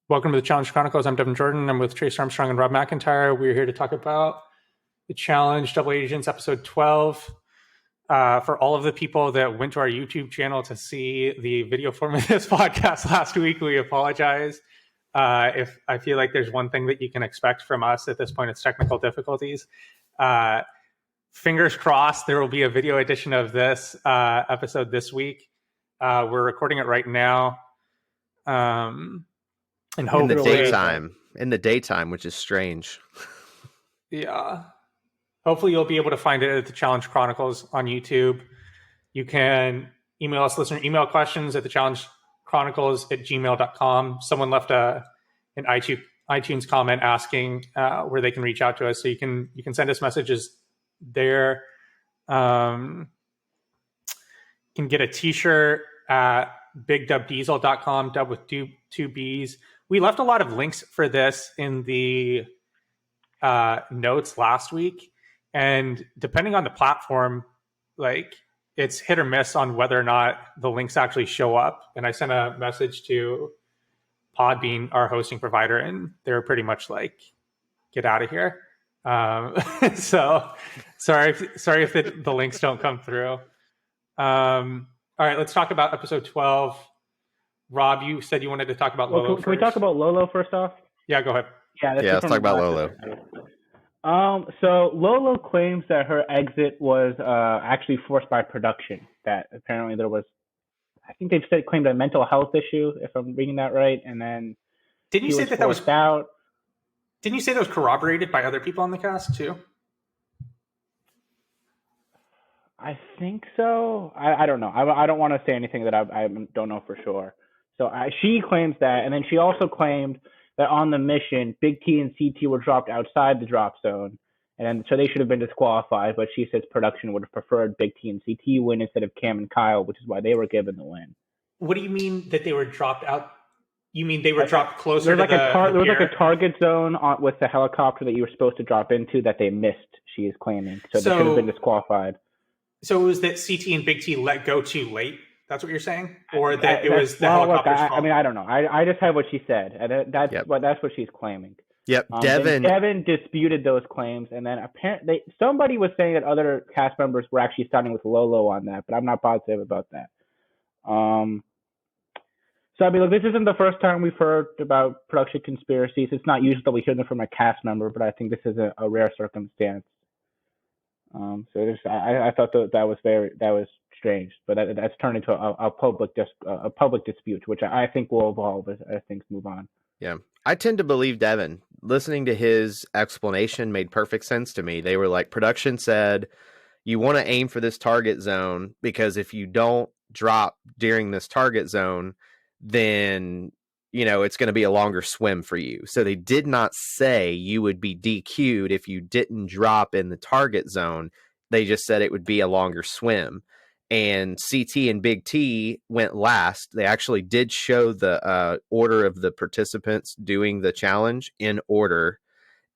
Welcome to the Challenge Chronicles. I'm Devin Jordan. I'm with Trace Armstrong and Rob McIntyre. We're here to talk about the Challenge Double Agents episode 12. For all of the people that went to our YouTube channel to see the video form of this podcast last week, we apologize. If I feel like there's one thing that you can expect from us at this point, it's technical difficulties. Fingers crossed, there will be a video edition of this episode this week. We're recording it right now. And in the daytime, which is strange. Yeah. Hopefully you'll be able to find it at the Challenge Chronicles on YouTube. You can email us listener email questions at thechallengechronicles@gmail.com. Someone left an iTunes comment asking where they can reach out to us. So you can send us messages there. You can get a t-shirt at bigdubdiesel.com, dub with two B's. We left a lot of links for this in the notes last week. And depending on the platform, like it's hit or miss on whether or not the links actually show up. And I sent a message to Podbean, our hosting provider, and they were pretty much like, get out of here. So sorry if the links don't come through. All right, let's talk about episode 12. Rob, you said you wanted to talk about Lolo. Can we talk about Lolo first off? Yeah, go ahead. Let's talk about Lolo. So Lolo claims that her exit was actually forced by production. That apparently there was, I think they've claimed a mental health issue, if I'm reading that right. And then didn't you say that was out? Didn't you say that was corroborated by other people on the cast too? I think so. I don't know. I don't want to say anything that I don't know for sure. So she claims that, and then she also claimed that on the mission, Big T and CT were dropped outside the drop zone, and so they should have been disqualified. But she says production would have preferred Big T and CT win instead of Cam and Kyle, which is why they were given the win. What do you mean that they were dropped out? You mean they were dropped closer to there was like a target zone with the helicopter that you were supposed to drop into that they missed, she is claiming. So they should have been disqualified. So it was that CT and Big T let go too late? That's what you're saying? Or that it was the helicopter's fault? I mean, I don't know. I just have what she said. And that's what she's claiming. Yep. Devin disputed those claims. And then apparently somebody was saying that other cast members were actually siding with Lolo on that, but I'm not positive about that. So, I mean, look, this isn't the first time we've heard about production conspiracies. It's not usual that we hear them from a cast member, but I think this is a rare circumstance. I thought that was strange, but that's turned into a public dispute, which I think will evolve as things move on. Yeah, I tend to believe Devin. Listening to his explanation made perfect sense to me. They were like, production said, you want to aim for this target zone because if you don't drop during this target zone, then it's going to be a longer swim for you. So they did not say you would be DQ'd if you didn't drop in the target zone. They just said it would be a longer swim. And CT and Big T went last. They actually did show the order of the participants doing the challenge in order.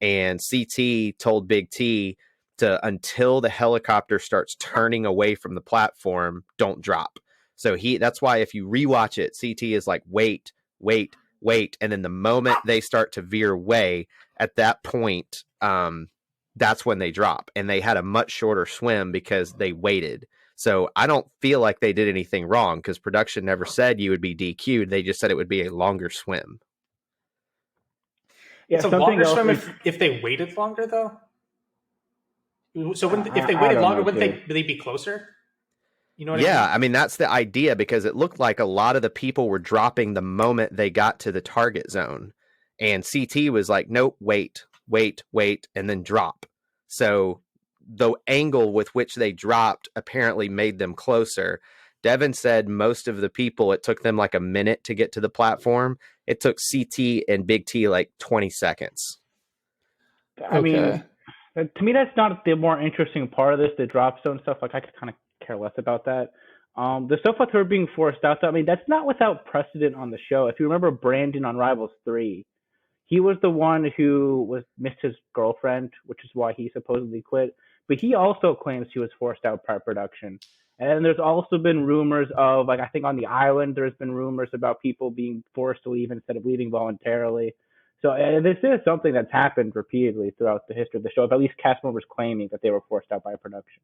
And CT told Big T until the helicopter starts turning away from the platform, don't drop. So that's why if you rewatch it, CT is like, wait. And then the moment they start to veer away, at that point, that's when they drop. And they had a much shorter swim because they waited. So I don't feel like they did anything wrong because production never said you would be DQ'd. They just said it would be a longer swim. Yeah, it's a longer swim if they waited longer, though? So if they waited longer, wouldn't they be closer? You know what I mean? I mean, that's the idea because it looked like a lot of the people were dropping the moment they got to the target zone. And CT was like, nope, wait, and then drop. So the angle with which they dropped apparently made them closer. Devin said most of the people, it took them like a minute to get to the platform. It took CT and Big T like 20 seconds. I mean, to me, that's not the more interesting part of this, the drop zone stuff. Like, I could kind of care less about that. The stuff with her being forced out, I mean, that's not without precedent on the show. If you remember Brandon on Rivals 3, he was the one who missed his girlfriend, which is why he supposedly quit. But he also claims he was forced out by production. And there's also been rumors of, like, I think on the island, there's been rumors about people being forced to leave instead of leaving voluntarily. So this is something that's happened repeatedly throughout the history of the show, of at least cast members claiming that they were forced out by production.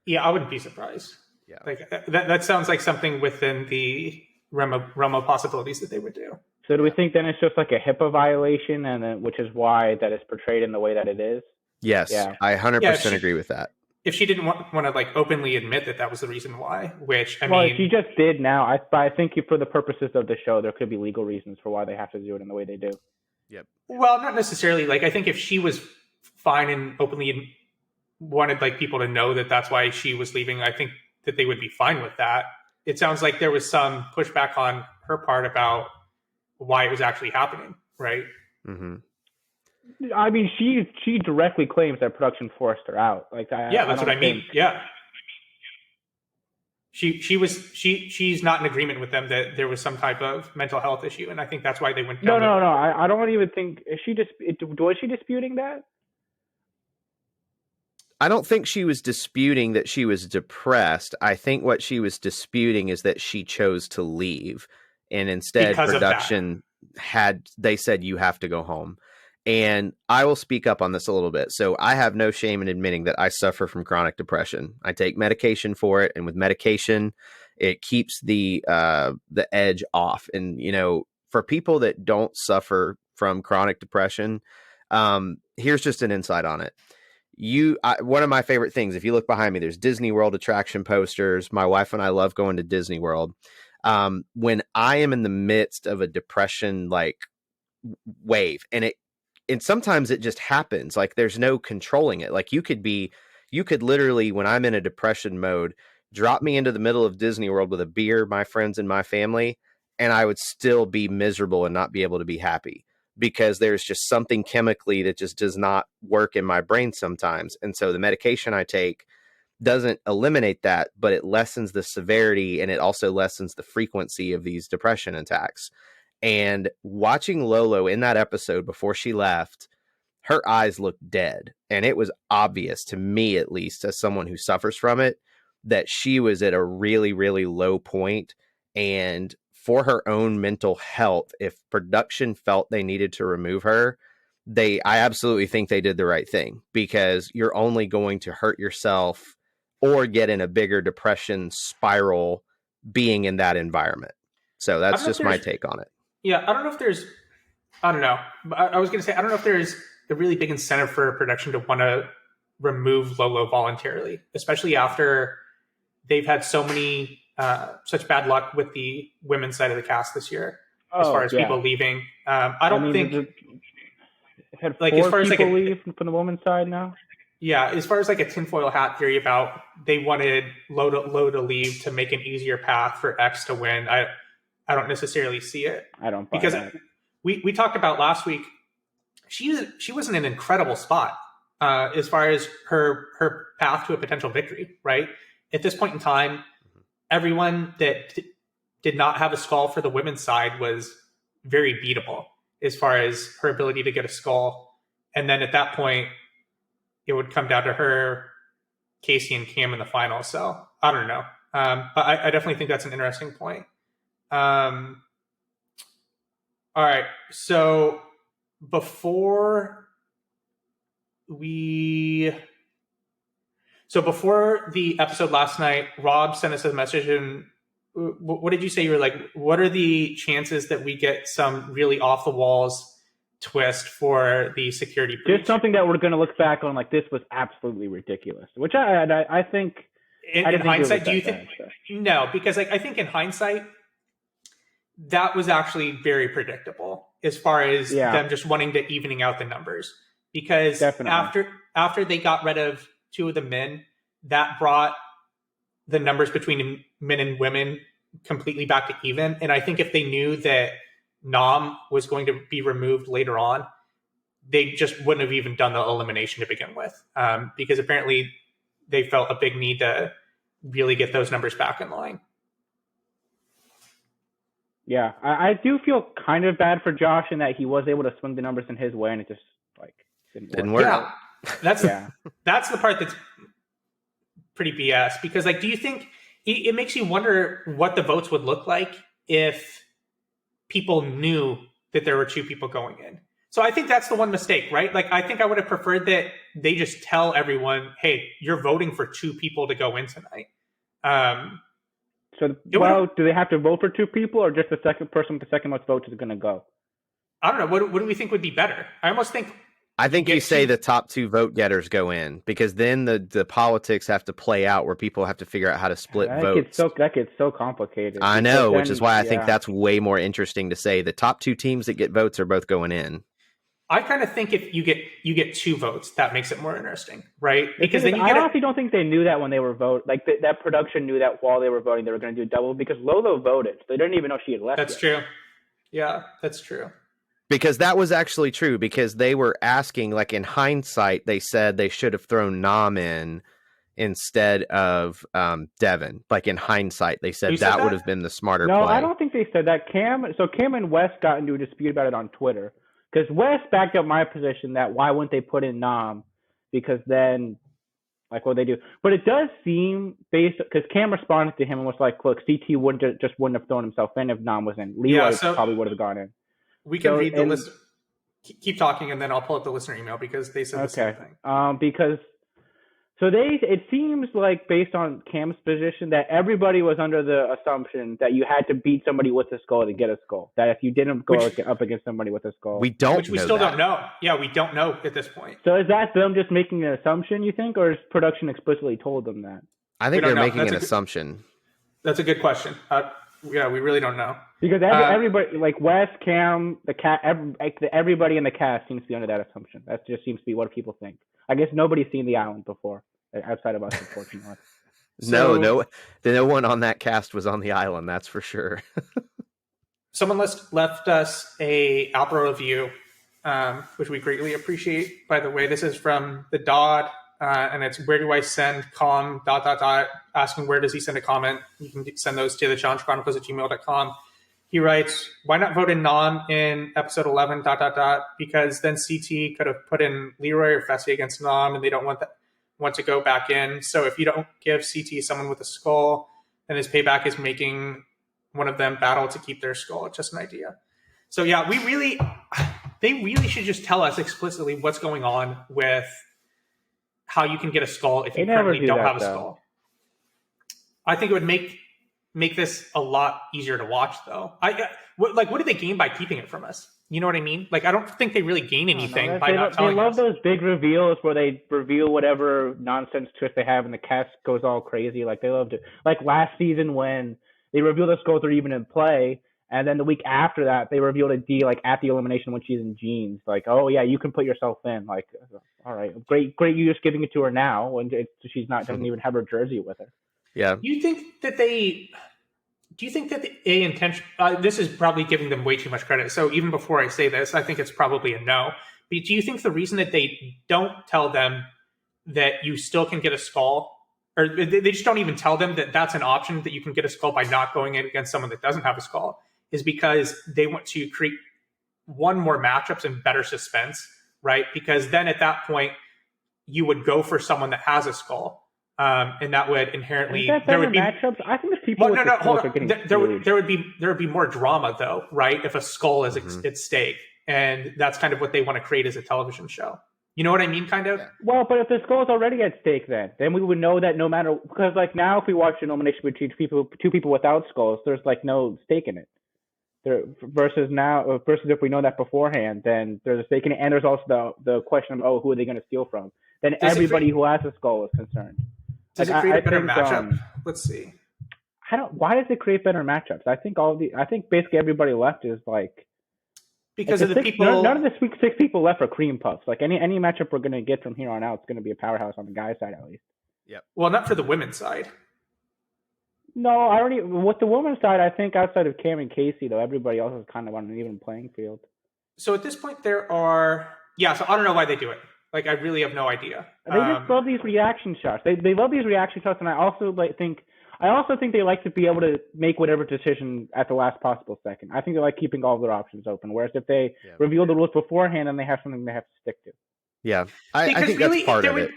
Yeah, I wouldn't be surprised. Yeah. Like that sounds like something within the realm of possibilities that they would do. So do we think then it's just like a HIPAA violation, and then, which is why that is portrayed in the way that it is? Yes, Yeah. I 100% agree with that. If she didn't want to like openly admit that was the reason why, which I Well, mean, she just did now. I think for the purposes of the show, there could be legal reasons for why they have to do it in the way they do. Yep. Well, not necessarily. Like, I think if she was fine and openly wanted like people to know that that's why she was leaving, I think that they would be fine with that. It sounds like there was some pushback on her part about why it was actually happening, right? Mm-hmm. I mean, she directly claims that production forced her out. Like, that's what I mean. Yeah, she's not in agreement with them that there was some type of mental health issue, and I think that's why they went down. No. I don't even think was she disputing that? I don't think she was disputing that she was depressed. I think what she was disputing is that she chose to leave, and instead Because production they said you have to go home. And I will speak up on this a little bit. So I have no shame in admitting that I suffer from chronic depression. I take medication for it, and with medication, it keeps the edge off. And for people that don't suffer from chronic depression, here's just an insight on it. One of my favorite things, if you look behind me, there's Disney World attraction posters. My wife and I love going to Disney World. When I am in the midst of a depression like wave, and sometimes it just happens, like there's no controlling it. Like you could literally, when I'm in a depression mode, drop me into the middle of Disney World with a beer, my friends and my family, and I would still be miserable and not be able to be happy, because there's just something chemically that just does not work in my brain sometimes. And so the medication I take doesn't eliminate that, but it lessens the severity, and it also lessens the frequency of these depression attacks. And watching Lolo in that episode before she left, her eyes looked dead. And it was obvious to me, at least as someone who suffers from it, that she was at a really, really low point. And for her own mental health, if production felt they needed to remove her, I absolutely think they did the right thing, because you're only going to hurt yourself or get in a bigger depression spiral being in that environment. So that's just my take on it. Yeah, I don't know if there's, I don't know. I was going to say, I don't know if there's a really big incentive for production to want to remove Lolo voluntarily, especially after they've had so many, such bad luck with the women's side of the cast this year, as far as people leaving. I think they've had like, as far as people leave from the women's side now. Yeah, as far as like a tinfoil hat theory about they wanted Lo to leave to make an easier path for X to win, I don't necessarily see it. I don't, because we talked about last week. She was in an incredible spot as far as her path to a potential victory. Right at this point in time, everyone that did not have a skull for the women's side was very beatable as far as her ability to get a skull. And then at that point, it would come down to her, Casey, and Cam in the final. So I don't know. But I definitely think that's an interesting point. All right. So before the episode last night, Rob sent us a message, and what did you say? You were like, what are the chances that we get some really off the walls twist for the security breach? Just something that we're going to look back on like this was absolutely ridiculous, which I think in hindsight, do you think? No, because like I think in hindsight, that was actually very predictable as far as them just wanting to evening out the numbers. Because after they got rid of two of the men, that brought the numbers between men and women completely back to even. And I think if they knew that Nam was going to be removed later on, they just wouldn't have even done the elimination to begin with, because apparently they felt a big need to really get those numbers back in line. Yeah, I do feel kind of bad for Josh in that he was able to swing the numbers in his way, and it just like didn't work. Yeah, that's the part that's pretty BS because, like, do you think it makes you wonder what the votes would look like if people knew that there were 2 people going in? So I think that's the one mistake, right? Like, I think I would have preferred that they just tell everyone, hey, you're voting for 2 people to go in tonight. So, well, do they have to vote for 2 people, or just the second person with the second most votes is going to go? I don't know. What do we think would be better? I think you say the top 2 vote getters go in, because then the politics have to play out where people have to figure out how to split votes. That gets so complicated. I know, which is why I think that's way more interesting to say the top 2 teams that get votes are both going in. I kind of think if you get 2 votes, that makes it more interesting, right? Because then I honestly don't think they knew that when they were voting. Like that production knew that while they were voting, they were going to do double, because Lolo voted. They didn't even know she had left. That's true. Yeah, that's true. Because that was actually true, because they were asking, like, in hindsight, they said they should have thrown Nam in instead of Devin. Like, in hindsight, they said that would have been the smarter play. No, I don't think they said that. Cam and Wes got into a dispute about it on Twitter, because Wes backed up my position that why wouldn't they put in Nam, because then, like, what they do. But it does seem, based, because Cam responded to him and was like, look, CT wouldn't have thrown himself in if Nam was in. Leroy probably would have gone in. We can read the list. Keep talking, and then I'll pull up the listener email, because they said the same thing. Because it seems like, based on Cam's position, that everybody was under the assumption that you had to beat somebody with a skull to get a skull. That if you didn't go up against somebody with a skull, we still don't know. Yeah, we don't know at this point. So is that them just making an assumption, you think, or is production explicitly told them that? I think they're making an assumption. That's a good question. Yeah, we really don't know. Because everybody, like Wes, Cam, everybody in the cast seems to be under that assumption. That just seems to be what people think. I guess nobody's seen the island before, outside of us, unfortunately. No one on that cast was on the island, that's for sure. Someone left us a Apple review, which we greatly appreciate. By the way, this is from the Dodd, and it's where do I send com ... asking where does he send a comment. You can send those to the chronicles@gmail.com. He writes, why not vote in Nam in episode 11 ... because then CT could have put in Leroy or Fessy against Nam, and they don't want to go back in. So if you don't give CT someone with a skull, then his payback is making one of them battle to keep their skull. It's just an idea. So yeah, they really should just tell us explicitly what's going on with how you can get a skull if you currently don't have a skull. I think it would make this a lot easier to watch, though. What do they gain by keeping it from us? You know what I mean? Like, I don't think they really gain anything by not telling us. They love those big reveals where they reveal whatever nonsense twist they have, and the cast goes all crazy. Like, they loved it. Like last season when they revealed the skulls are even in play, and then the week after that they revealed a D like at the elimination when she's in jeans. Like, oh yeah, you can put yourself in. Like, all right, great, you just giving it to her now when she's not doesn't even have her jersey with her. Yeah. Do you think that they intention? This is probably giving them way too much credit. So even before I say this, I think it's probably a no. But do you think the reason that they don't tell them that you still can get a skull, or they just don't even tell them that that's an option, that you can get a skull by not going in against someone that doesn't have a skull, is because they want to create one more matchups and better suspense, right? Because then at that point, you would go for someone that has a skull. And that would inherently there would be matchups. I think the people hold on. There would be more drama though, right? If a skull is at stake, and that's kind of what they want to create as a television show. You know what I mean, kind of. Well, but if the skull is already at stake, then we would know that no matter, because like now if we watch an elimination between two people without skulls, there's like no stake in it. Versus if we know that beforehand, then there's a stake in it, and there's also the question of who are they going to steal from? Then everybody who has a skull is concerned. Does it create a better matchup? Let's see. Why does it create better matchups? I think basically everybody left is like because of the people. None of the 6 people left are cream puffs. Like any matchup we're going to get from here on out is going to be a powerhouse on the guys' side at least. Yep. Well, not for the women's side. No, I don't even. With the women's side, I think outside of Cam and Casey, though, everybody else is kind of on an even playing field. So at this point, there are. Yeah. So I don't know why they do it. Like, I really have no idea. They just love these reaction shots. They love these reaction shots, and I also think they like to be able to make whatever decision at the last possible second. I think they like keeping all of their options open. Whereas if they reveal the rules beforehand, then they have something they have to stick to. Yeah, I think that's part of it.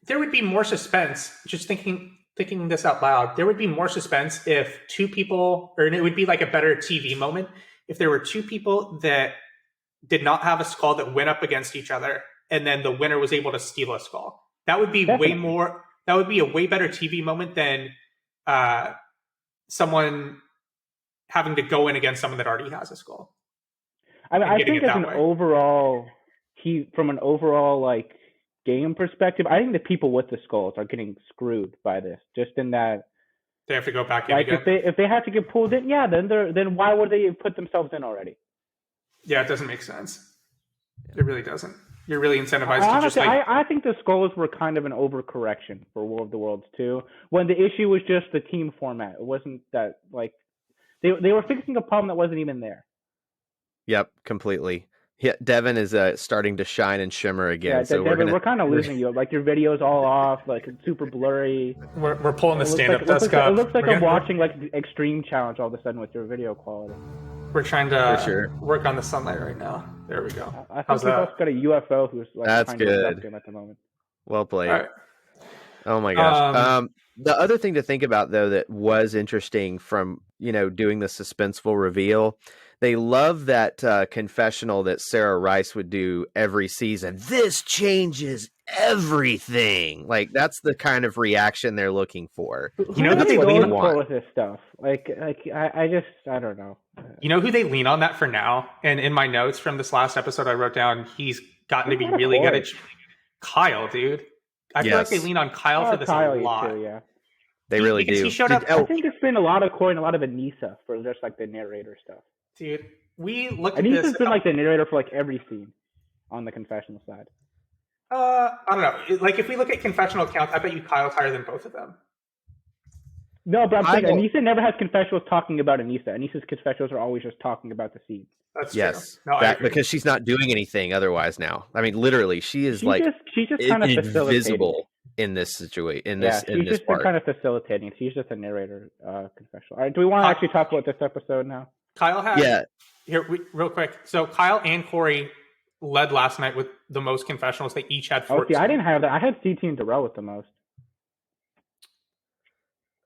there would be more suspense. Just thinking this out loud, there would be more suspense if two people, or it would be like a better TV moment if there were two people that did not have a skull that went up against each other, and then the winner was able to steal a skull. That would be Definitely. way more. That would be a way better TV moment than someone having to go in against someone that already has a skull. I think as an overall, from an overall like game perspective, I think the people with the skulls are getting screwed by this. Just in that they have to go back in like again. if they have to get pulled in, yeah, then why would they put themselves in already? Yeah, it doesn't make sense. It really doesn't. You're really incentivized to just like... I think the skulls were kind of an overcorrection for War of the Worlds 2, when the issue was just the team format. It wasn't that, like, they were fixing a problem that wasn't even there. Yep, completely. Yeah, Devin is starting to shine and shimmer again. Yeah, so Devin, we're kind of losing you. Like, your video's all off, like, it's super blurry. We're pulling the stand-up desk up. up. It looks like I'm watching, like, the Extreme Challenge all of a sudden with your video quality. We're trying to work on the sunlight right now. There we go. I think we've also got a UFO who's like That's trying good. to abduct him at the moment. Well played. Right. Oh my gosh. The other thing to think about though that was interesting from doing the suspenseful reveal, they love that confessional that Sarah Rice would do every season. This changes everything. Like that's the kind of reaction they're looking for. You know that they lean on with this stuff. I don't know. You know who they lean on that for now? And in my notes from this last episode, I wrote down he's gotten to be really good at Kyle, dude. I feel like they lean on Kyle for this a lot. Too, yeah. They really do. He showed up. I think it's been a lot of Corey and a lot of Anissa for just like the narrator stuff. Dude, we looked at this. Anissa's been like the narrator for like every scene on the confessional side. I don't know. Like if we look at confessional accounts, I bet you Kyle's higher than both of them. No, but I'm saying Anissa never has confessionals talking about Anissa. Anissa's confessionals are always just talking about the scene. That's true. No, because she's not doing anything otherwise now. I mean, literally, she's just kind of invisible in this situation. She's just been kind of facilitating. She's just a narrator confessional. All right, do we want to actually talk about this episode now? Kyle had real quick. So Kyle and Corey led last night with the most confessionals. They each had 14. I didn't have that. I had CT and Darrell with the most.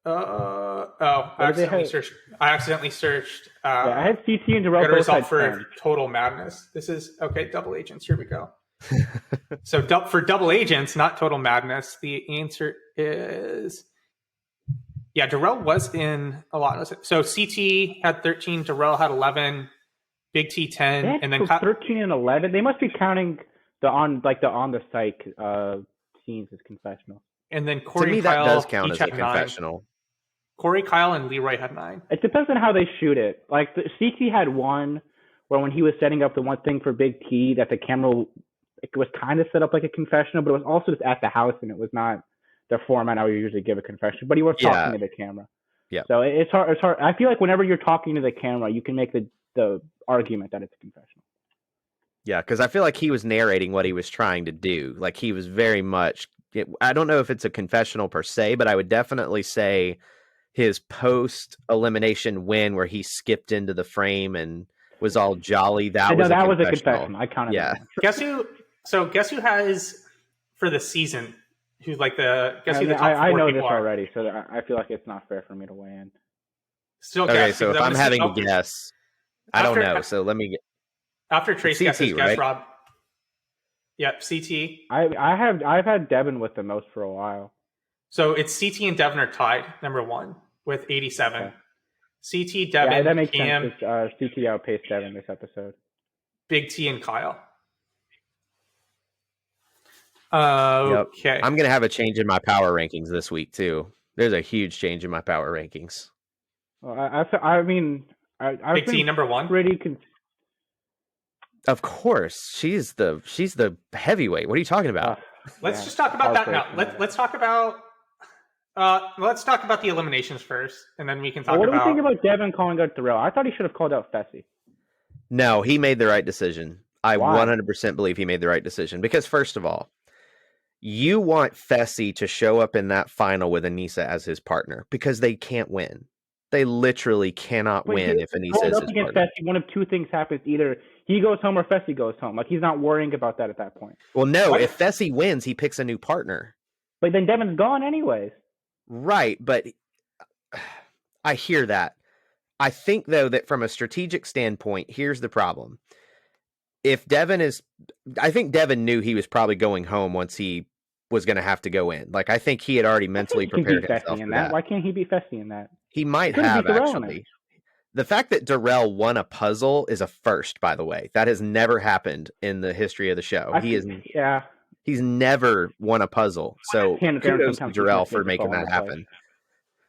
I accidentally searched. I had CT and Darrell both result had for 10. Total Madness. This is double agents. Here we go. So for double agents, not Total Madness, the answer is Darrell was in a lot. So CT had 13, Darrell had 11, Big T 10, and then 13 and 11. They must be counting the on the psych scenes as confessional. And then Corey to me, and Kyle that does count each as a had confessional. 9. Corey, Kyle, and Leroy had 9. It depends on how they shoot it. Like the CT had one where when he was setting up the one thing for Big T, that the camera it was kind of set up like a confessional, but it was also just at the house, and it was not the format I would usually give a confession. But he was talking to the camera. Yeah. So it's hard. It's hard. I feel like whenever you're talking to the camera, you can make the argument that it's a confessional. Yeah, because I feel like he was narrating what he was trying to do. Like he was very much. I don't know if it's a confessional per se, but I would definitely say his post-elimination win where he skipped into the frame and was all jolly. That was a confession. I counted that. Guess who has for the season? Who's like the guess who the top 4 I know people this are. already, so I feel like it's not fair for me to weigh in. Still okay, guess, so if I'm having to guess, I don't know. So let me get after Trace CT, guesses, right? guess Rob. Yep, CT. I've had Devin with the most for a while. So it's CT and Devin are tied, number 1, with 87. Okay. CT, Devin, that makes Cam, sense. CT outpaced Devin this episode. Big T, and Kyle. Yep. Okay. I'm going to have a change in my power rankings this week, too. There's a huge change in my power rankings. Well, I mean, Big T, number 1? Pretty Of course. She's the heavyweight. What are you talking about? Let's just talk about that now. Let's talk about the eliminations first, and then we can talk about... What do we think about Devin calling out Darrell? I thought he should have called out Fessy. No, he made the right decision. I Why? 100% believe he made the right decision. Because, first of all, you want Fessy to show up in that final with Anissa as his partner because they can't win. They literally cannot win if Anissa is his partner. Fessy, one of two things happens. Either he goes home or Fessy goes home. Like, he's not worrying about that at that point. Well, no. If Fessy wins, he picks a new partner. But then Devin's gone anyways. Right, but I hear that. I think, though, that from a strategic standpoint, here's the problem. If Devin is... I think Devin knew he was probably going home once he was going to have to go in. Like, I think he had already mentally prepared himself for that. Why can't he beat Fessy in that? He might have, actually. The fact that Darrell won a puzzle is a first, by the way. That has never happened in the history of the show. He's never won a puzzle. So kudos to Darrell for making that happen.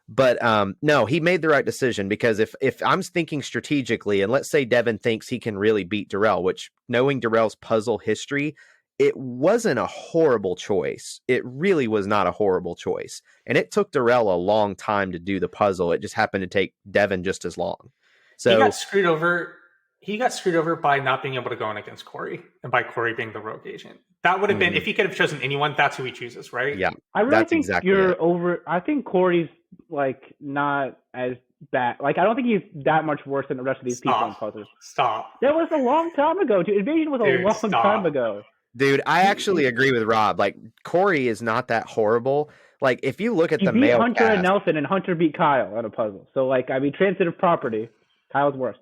But no, he made the right decision, because if I'm thinking strategically, and let's say Devin thinks he can really beat Darrell, which, knowing Darrell's puzzle history, it wasn't a horrible choice. It really was not a horrible choice. And it took Darrell a long time to do the puzzle. It just happened to take Devin just as long. So he got screwed over. He got screwed over by not being able to go in against Corey, and by Corey being the rogue agent. That would have been, if he could have chosen anyone, that's who he chooses, right? Yeah, I really think you're over. I think Corey's like not as bad. Like, I don't think he's that much worse than the rest of these people in puzzles. Stop. That was a long time ago, dude. Invasion was a long time ago. Dude, I actually agree with Rob. Like, Corey is not that horrible. Like, if you look at the male Hunter cast, and Nelson, and Hunter beat Kyle on a puzzle. So, like, I mean, transitive property. Kyle's worse.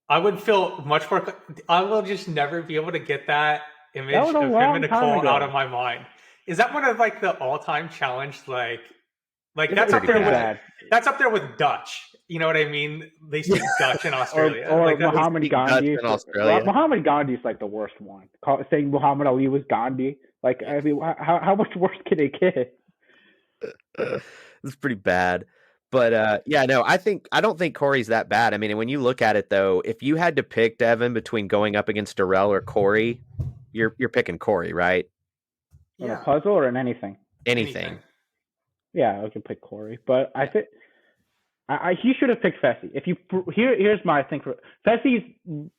I would feel much more... I will just never be able to get that image of him and Nicole out of my mind. Is that one of, like, the all-time challenge, like that's up there with... That's up there with Dutch. You know what I mean? They speak Dutch in Australia. or like Muhammad Gandhi. in Australia. Muhammad Gandhi is like the worst one. Saying Muhammad Ali was Gandhi. Like, I mean, how much worse can it get? It's pretty bad. But yeah, no, I don't think Corey's that bad. I mean, when you look at it, though, if you had to pick, Devin, between going up against Darrell or Corey, you're picking Corey, right? In a puzzle or in anything? Anything. Yeah, I could pick Corey, but I think he should have picked Fessy. Here's my thing for Fessy's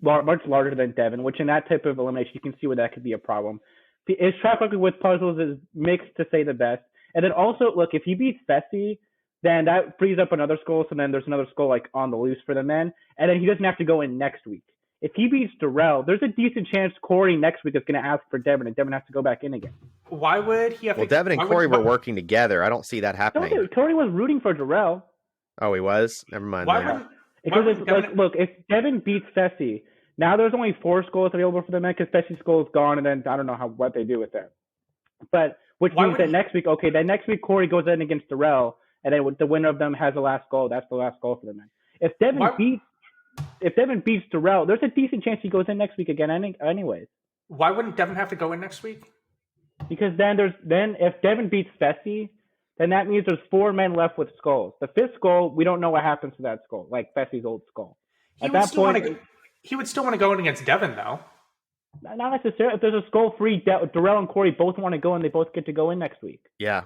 much larger than Devin, which in that type of elimination you can see where that could be a problem. His track record with puzzles is mixed, to say the best. And then also, look, if he beats Fessy, then that frees up another skull. So then there's another skull like on the loose for the men, and then he doesn't have to go in next week. If he beats Darrell, there's a decent chance Corey next week is going to ask for Devin, and Devin has to go back in again. Why would he have? Well, Devin and Corey were working together. I don't see that happening. No, Corey was rooting for Darrell. Oh, he was? Never mind. Look, if Devin beats Fessy, now there's only 4 skulls available for the men because Fessy's skull is gone, and then I don't know what they do with that. But which means that next week, next week Corey goes in against Darrell, and then the winner of them has the last goal. That's the last goal for the men. If Devin beats Darrell, there's a decent chance he goes in next week again anyways. Why wouldn't Devin have to go in next week? Because then if Devin beats Fessy, then that means there's 4 men left with skulls. The 5th skull, we don't know what happens to that skull, like Fessy's old skull. He would still want to go in against Devin, though. Not necessarily. If there's a skull free, Darrell and Corey both want to go in, they both get to go in next week. Yeah.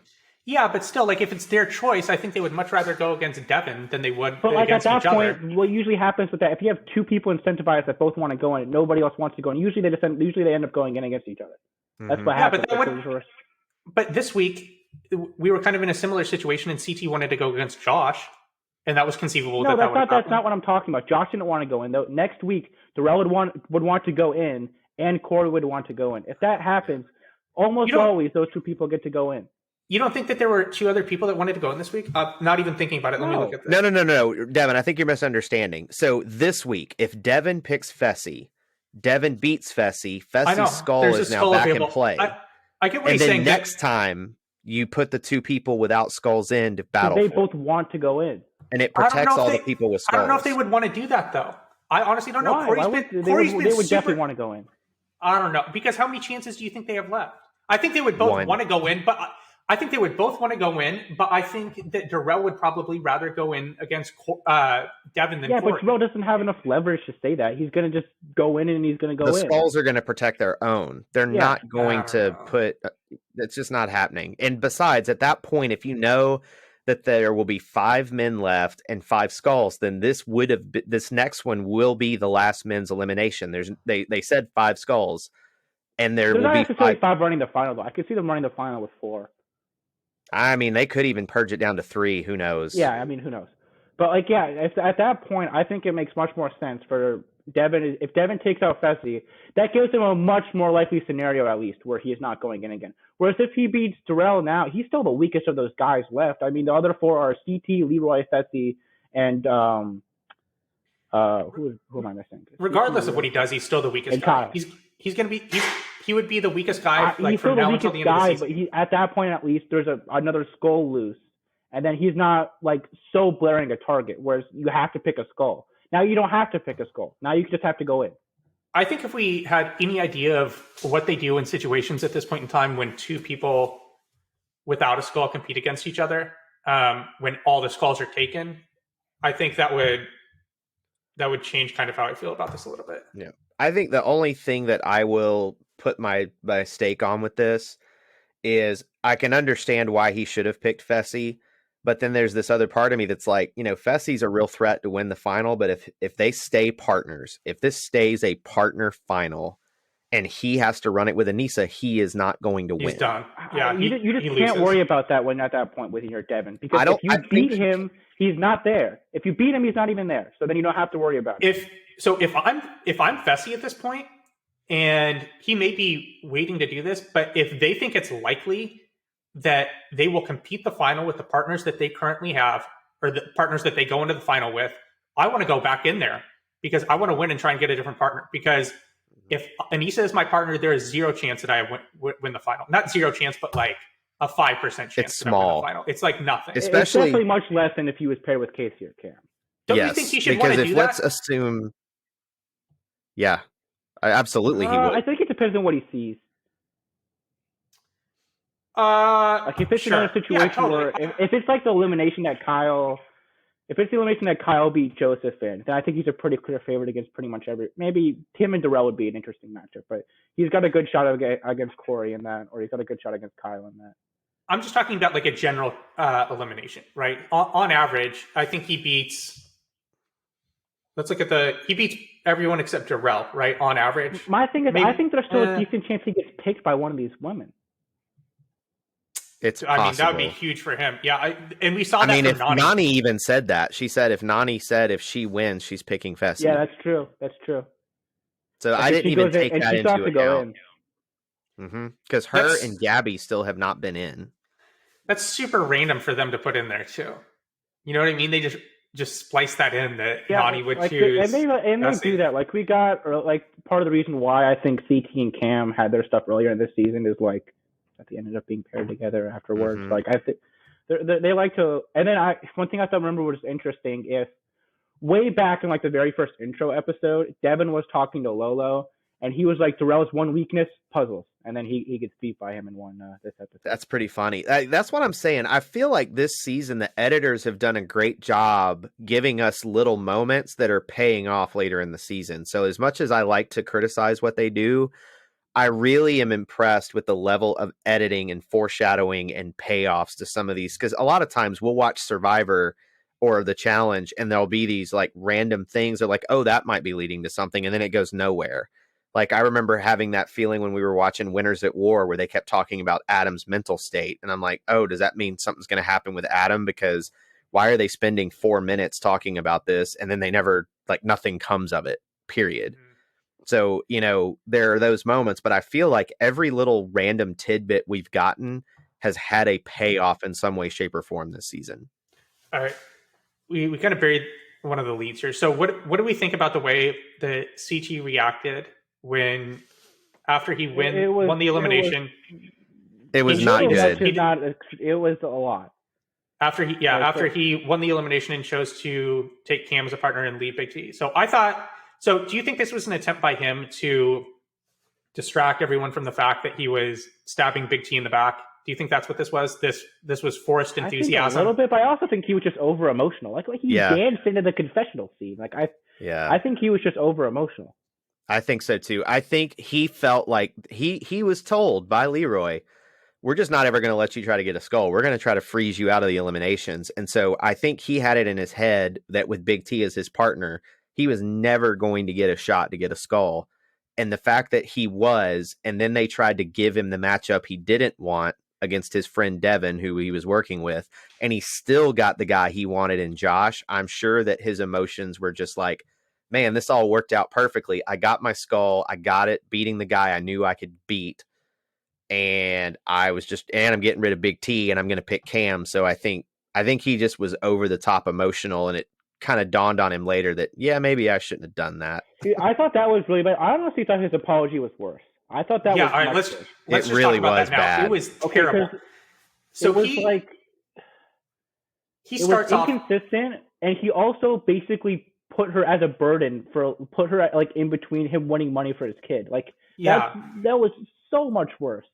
Yeah, but still, like, if it's their choice, I think they would much rather go against Devin than they would but like against at that each point, other. What usually happens with that, if you have 2 people incentivized that both want to go in, nobody else wants to go in. Usually they end up going in against each other. That's what happens. But this week, we were kind of in a similar situation, and CT wanted to go against Josh, and that was conceivable. No, that's not what I'm talking about. Josh didn't want to go in, though. Next week, Darrell would want to go in, and Corey would want to go in. If that happens, almost always those 2 people get to go in. You don't think that there were 2 other people that wanted to go in this week? Not even thinking about it. Let me look at this. No, Devin, I think you're misunderstanding. So this week, if Devin picks Fessy, Devin beats Fessy, Fessy's skull is now back in play. I get what he's saying. And then next time, you put the 2 people without skulls in to battle. They both want to go in. And it protects all the people with skulls. I don't know if they would want to do that, though. I honestly don't know. Why? They would definitely want to go in. I don't know. Because how many chances do you think they have left? I think they would both want to go in, but I think they would both want to go in, but I think that Darrell would probably rather go in against Devin than Corey. But Darrell doesn't have enough leverage to say that. He's going to just go in and he's going to go in. The skulls are going to protect their own. They're not going to put... It's just not happening. And besides, at that point, if you know that there will be 5 men left and 5 skulls, then this next one will be the last men's elimination. They said 5 skulls, and there will be 5 running the final. Though. I could see them running the final with 4. I mean, they could even purge it down to 3. Who knows? Yeah, I mean, who knows? But at that point, I think it makes much more sense for if Devin takes out Fessy, that gives him a much more likely scenario, at least, where he is not going in again. Whereas if he beats Darrell now, he's still the weakest of those guys left. I mean, the other four are CT, Leroy, Fessy, and who am I missing? Regardless of what he does, he's still the weakest guy. He would be the weakest guy he's from now until the end of the season. But at that point, at least, there's another skull loose, and then he's not like so blaring a target. Whereas you have to pick a skull. Now you don't have to pick a skull. Now you just have to go in. I think if we had any idea of what they do in situations at this point in time when two people without a skull compete against each other, when all the skulls are taken, I think that would change kind of how I feel about this a little bit. Yeah. I think the only thing that I will put my stake on with this is I can understand why he should have picked Fessy, but then there's this other part of me that's like, Fessy's a real threat to win the final, but if they stay partners, if this stays a partner final and he has to run it with Anissa, he is not going to win. He's done. Yeah, you just can't worry about that when at that point with your Devin, because if you beat him, he's not there. If you beat him, he's not even there. So then you don't have to worry about it. If I'm Fessy at this point, and he may be waiting to do this, but if they think it's likely that they will compete the final with the partners that they currently have, or the partners that they go into the final with, I want to go back in there because I want to win and try and get a different partner. Because if Anissa is my partner, there is zero chance that I win the final. Not zero chance, but like a 5% chance. It's that small. I win the final. It's like nothing. It's definitely much less than if he was paired with Casey or Cam. Don't you think he should want to do that? Let's assume, yeah, absolutely he would. I think it depends on what he sees. Like if it's another situation where if it's like the elimination that Kyle beat Joseph in, then I think he's a pretty clear favorite against pretty much maybe him and Darrell would be an interesting matchup, but he's got a good shot against Corey in that, or he's got a good shot against Kyle in that. I'm just talking about like a general elimination, right? On average, I think he beats. Let's look at he beats everyone except Darrell, right? On average. My thing is, I think there's still a decent chance he gets picked by one of these women. It's possible. I mean, that would be huge for him. Yeah, and we saw that. I mean, if Nani even said that. She said if Nani said if she wins, she's picking Fessy. Yeah, that's true. So I didn't even take that into account. Because her and Gabby still have not been in. That's super random for them to put in there too. You know what I mean? They just splice that in that Nani would choose. And they do that. Like part of the reason why I think CT and Cam had their stuff earlier in this season is like that they ended up being paired together afterwards. Like I think they like to. And then one thing I thought remember was interesting. If way back in like the very first intro episode, Devin was talking to Lolo, and he was like, Darrell's one weakness, puzzles. And then he gets beat by him in this episode. That's pretty funny. That's what I'm saying. I feel like this season, the editors have done a great job giving us little moments that are paying off later in the season. So as much as I like to criticize what they do, I really am impressed with the level of editing and foreshadowing and payoffs to some of these. Because a lot of times we'll watch Survivor or The Challenge and there'll be these like random things that are like, oh, that might be leading to something. And then it goes nowhere. Like I remember having that feeling when we were watching Winners at War where they kept talking about Adam's mental state. And I'm like, oh, does that mean something's going to happen with Adam? Because why are they spending 4 minutes talking about this? And then they never, like nothing comes of it, period. Mm-hmm. So, there are those moments, but I feel like every little random tidbit we've gotten has had a payoff in some way, shape, or form this season. All right. We kind of buried one of the leads here. So what do we think about the way that CT reacted when after he won the elimination? It was not good. It was a lot. After he won the elimination and chose to take Cam as a partner and leave Big T. So do you think this was an attempt by him to distract everyone from the fact that he was stabbing Big T in the back? Do you think that's what this was? This was forced enthusiasm? I think a little bit, but I also think he was just over emotional. Like he danced into the confessional scene. I think he was just over emotional. I think so too. I think he felt like he was told by Leroy, we're just not ever going to let you try to get a skull. We're going to try to freeze you out of the eliminations. And so I think he had it in his head that with Big T as his partner, he was never going to get a shot to get a skull. And the fact that he was, and then they tried to give him the matchup he didn't want against his friend Devin, who he was working with, and he still got the guy he wanted in Josh. I'm sure that his emotions were just like, man, this all worked out perfectly. I got my skull. I got it beating the guy I knew I could beat. And I'm getting rid of Big T and I'm going to pick Cam. So I think he just was over the top emotional, and it kind of dawned on him later that, yeah, maybe I shouldn't have done that. See, I thought that was really bad. I honestly thought his apology was worse. I thought that was all right, much let's worse. just really talk about was that now. bad. It was terrible. So it was he it starts was off inconsistent, and he also basically put her as a burden put her like in between him winning money for his kid. Like that was so much worse.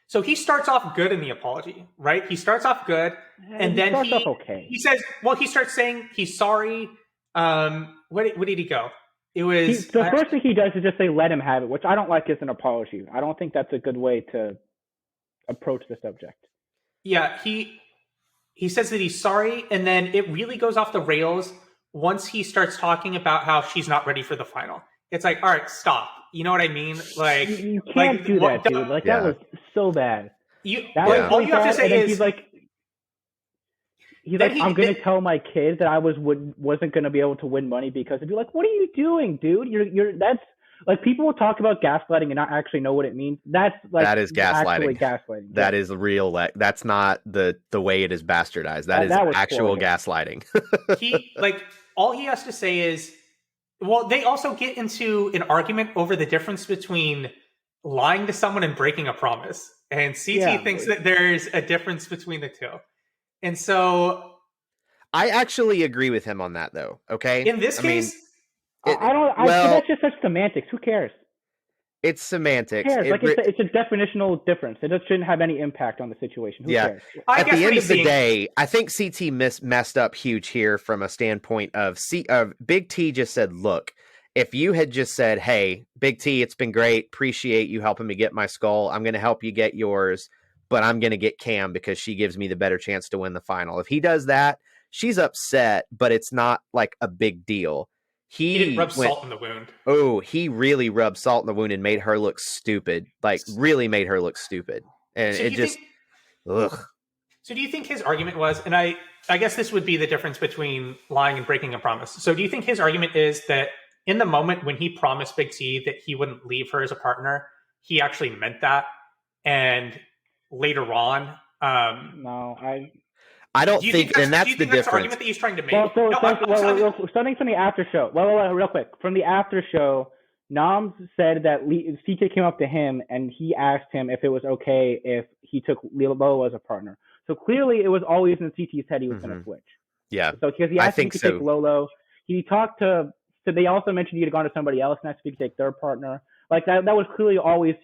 So he starts off good in the apology, right? He starts off good, and then he says, well, he starts saying he's sorry. Where did he go? It was the first thing he does is just say, let him have it, which I don't like as an apology. I don't think that's a good way to approach the subject. Yeah, he says that he's sorry, and then it really goes off the rails once he starts talking about how she's not ready for the final. It's like, all right, stop. You know what I mean? Like you can't do that, dude. Like that was so bad. All you have to say is he's like, I'm going to tell my kid that I wasn't going to be able to win money because of you. Like, what are you doing, dude? That's like, people will talk about gaslighting and not actually know what it means. That is gaslighting. Gaslighting. That is real. That's not the way it is bastardized. That is actual gaslighting. All he has to say is, well, they also get into an argument over the difference between lying to someone and breaking a promise. And CT thinks that there's a difference between the two. And so I actually agree with him on that, though. Okay. In this case, that's just such semantics. Who cares? It's semantics. Who cares? It's a definitional difference. It shouldn't have any impact on the situation. Who cares? At the end of the day, I think CT messed up huge here from a standpoint of Big T just said, look, if you had just said, hey, Big T, it's been great. Appreciate you helping me get my skull. I'm going to help you get yours, but I'm going to get Cam because she gives me the better chance to win the final. If he does that, she's upset, but it's not like a big deal. He didn't rub salt in the wound. Oh, he really rubbed salt in the wound and made her look stupid. Like, really made her look stupid. And ugh. So do you think his argument was, and I guess this would be the difference between lying and breaking a promise. So do you think his argument is that in the moment when he promised Big T that he wouldn't leave her as a partner, he actually meant that? And later on, I don't think, and that's the difference. That's the argument that he's trying to make. Starting from the after show. Real quick. From the after show, Nam said that CK came up to him and he asked him if it was okay if he took Lolo as a partner. So clearly, it was always in CT's head he was going to switch. Yeah. So because he asked him to take Lolo, he talked to. So they also mentioned he had gone to somebody else next week to take their partner. Like that was clearly always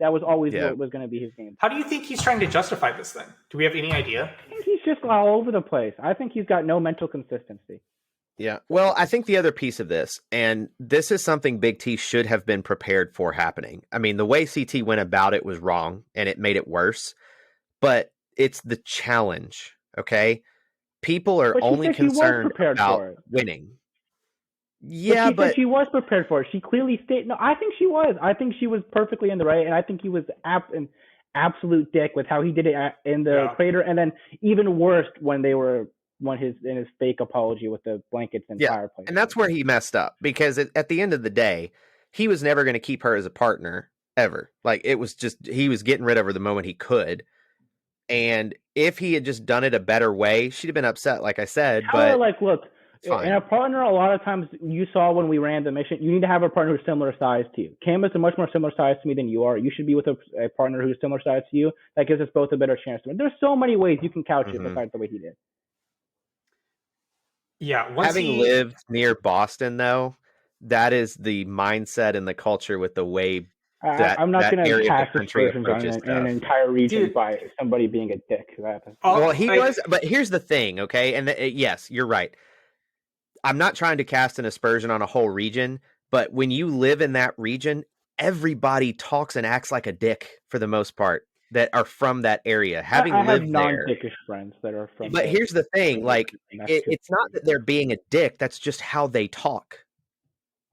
That was always what was going to be his game. How do you think he's trying to justify this then? Do we have any idea? I think he's just all over the place. I think he's got no mental consistency. Yeah. Well, I think the other piece of this, and this is something Big T should have been prepared for happening. I mean, the way CT went about it was wrong and it made it worse, but it's the challenge. Okay. People are only concerned about winning. Yeah, but she was prepared for it. She clearly stated. No, I think she was. I think she was perfectly in the right, and I think he was an absolute dick with how he did it in the crater, and then even worse when his fake apology with the blankets and fireplace. And that's where he messed up because at the end of the day, he was never going to keep her as a partner ever. Like it was just he was getting rid of her the moment he could, and if he had just done it a better way, she'd have been upset. Like I said, look. And a partner, a lot of times you saw when we ran the mission, you need to have a partner who's similar size to you. Cam is a much more similar size to me than you are. You should be with a partner who's similar size to you. That gives us both a better chance to win. There's so many ways you can couch it besides the way he did. Yeah. Having lived near Boston, though, that is the mindset and the culture with the way I'm not going to cast aspersions on an entire region by somebody being a dick. Well, he was, but here's the thing, okay? And yes, you're right. I'm not trying to cast an aspersion on a whole region, but when you live in that region, everybody talks and acts like a dick for the most part that are from that area. I have non-dickish friends that are from. But here's the thing, like it's not that they're being a dick. That's just how they talk,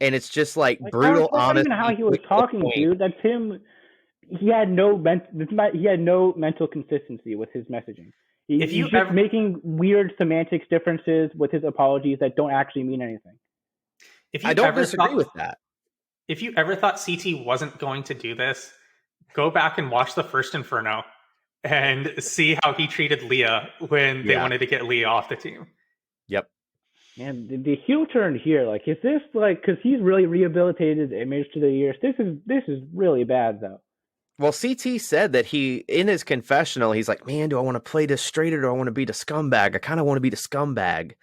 and it's just like brutal, honest. That's not even how he was talking, dude. That's him. He had no mental consistency with his messaging. He's just making weird semantics differences with his apologies that don't actually mean anything. if you I don't ever disagree thought, with that. if you ever thought CT wasn't going to do this, go back and watch the first Inferno and see how he treated Leah when they wanted to get Leah off the team. Yep. Man, the heel turn here, like, is this like because he's really rehabilitated his image to the years? This is really bad though. Well, CT said that in his confessional, he's like, man, do I want to play this straight or do I want to be the scumbag? I kind of want to be the scumbag.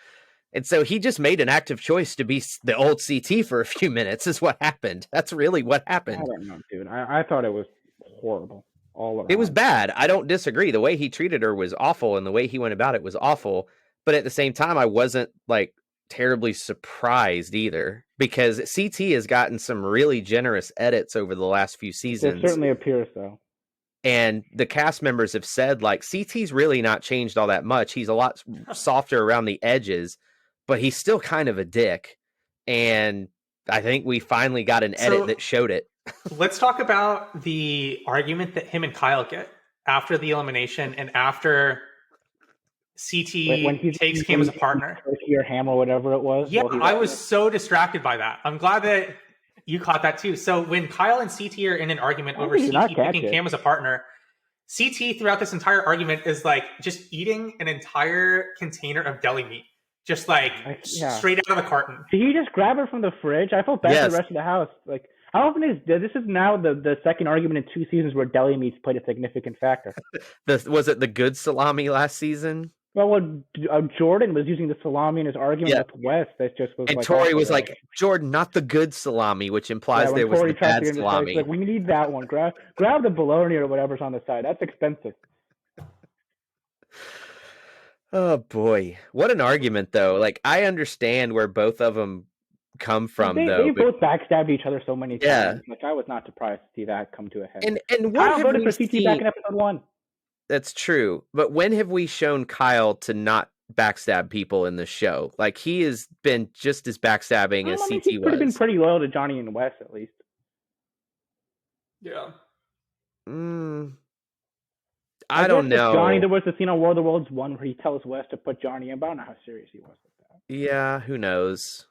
And so he just made an active choice to be the old CT for a few minutes is what happened. That's really what happened. I don't know, dude. I thought it was horrible all around. It was bad. I don't disagree. The way he treated her was awful and the way he went about it was awful. But at the same time, I wasn't like terribly surprised either because CT has gotten some really generous edits over the last few seasons. It certainly appears so. And the cast members have said like CT's really not changed all that much. He's a lot softer around the edges, but he's still kind of a dick. And I think we finally got an edit that showed it. Let's talk about the argument that him and Kyle get after the elimination and after CT when takes Cam as a partner. Your ham or whatever it was. Yeah, I was so distracted by that. I'm glad that you caught that too. So when Kyle and CT are in an argument over CT picking Cam as a partner, CT throughout this entire argument is like just eating an entire container of deli meat. Just like straight out of the carton. Did he just grab it from the fridge? I felt bad for the rest of the house. Like, how often is this is now the second argument in 2 seasons where deli meats played a significant factor. Was it the good salami last season? Well, Jordan was using the salami in his argument with West. That just was. And like, Tori was like, Jordan, not the good salami, which implies there was the bad salami. Like, we need that one. Grab the bologna or whatever's on the side. That's expensive. Oh boy, what an argument though! Like, I understand where both of them come from. They both backstabbed each other so many times. Like, I was not surprised to see that come to a head. And what have we seen? CT back in episode 1. That's true, but when have we shown Kyle to not backstab people in the show? Like, he has been just as backstabbing as CT he's was. Been pretty loyal to Johnny and Wes, at least. Yeah. I don't know. Johnny, there was a scene on War of the Worlds 1 where he tells Wes to put Johnny in, but I don't know how serious he was with that. Yeah, who knows?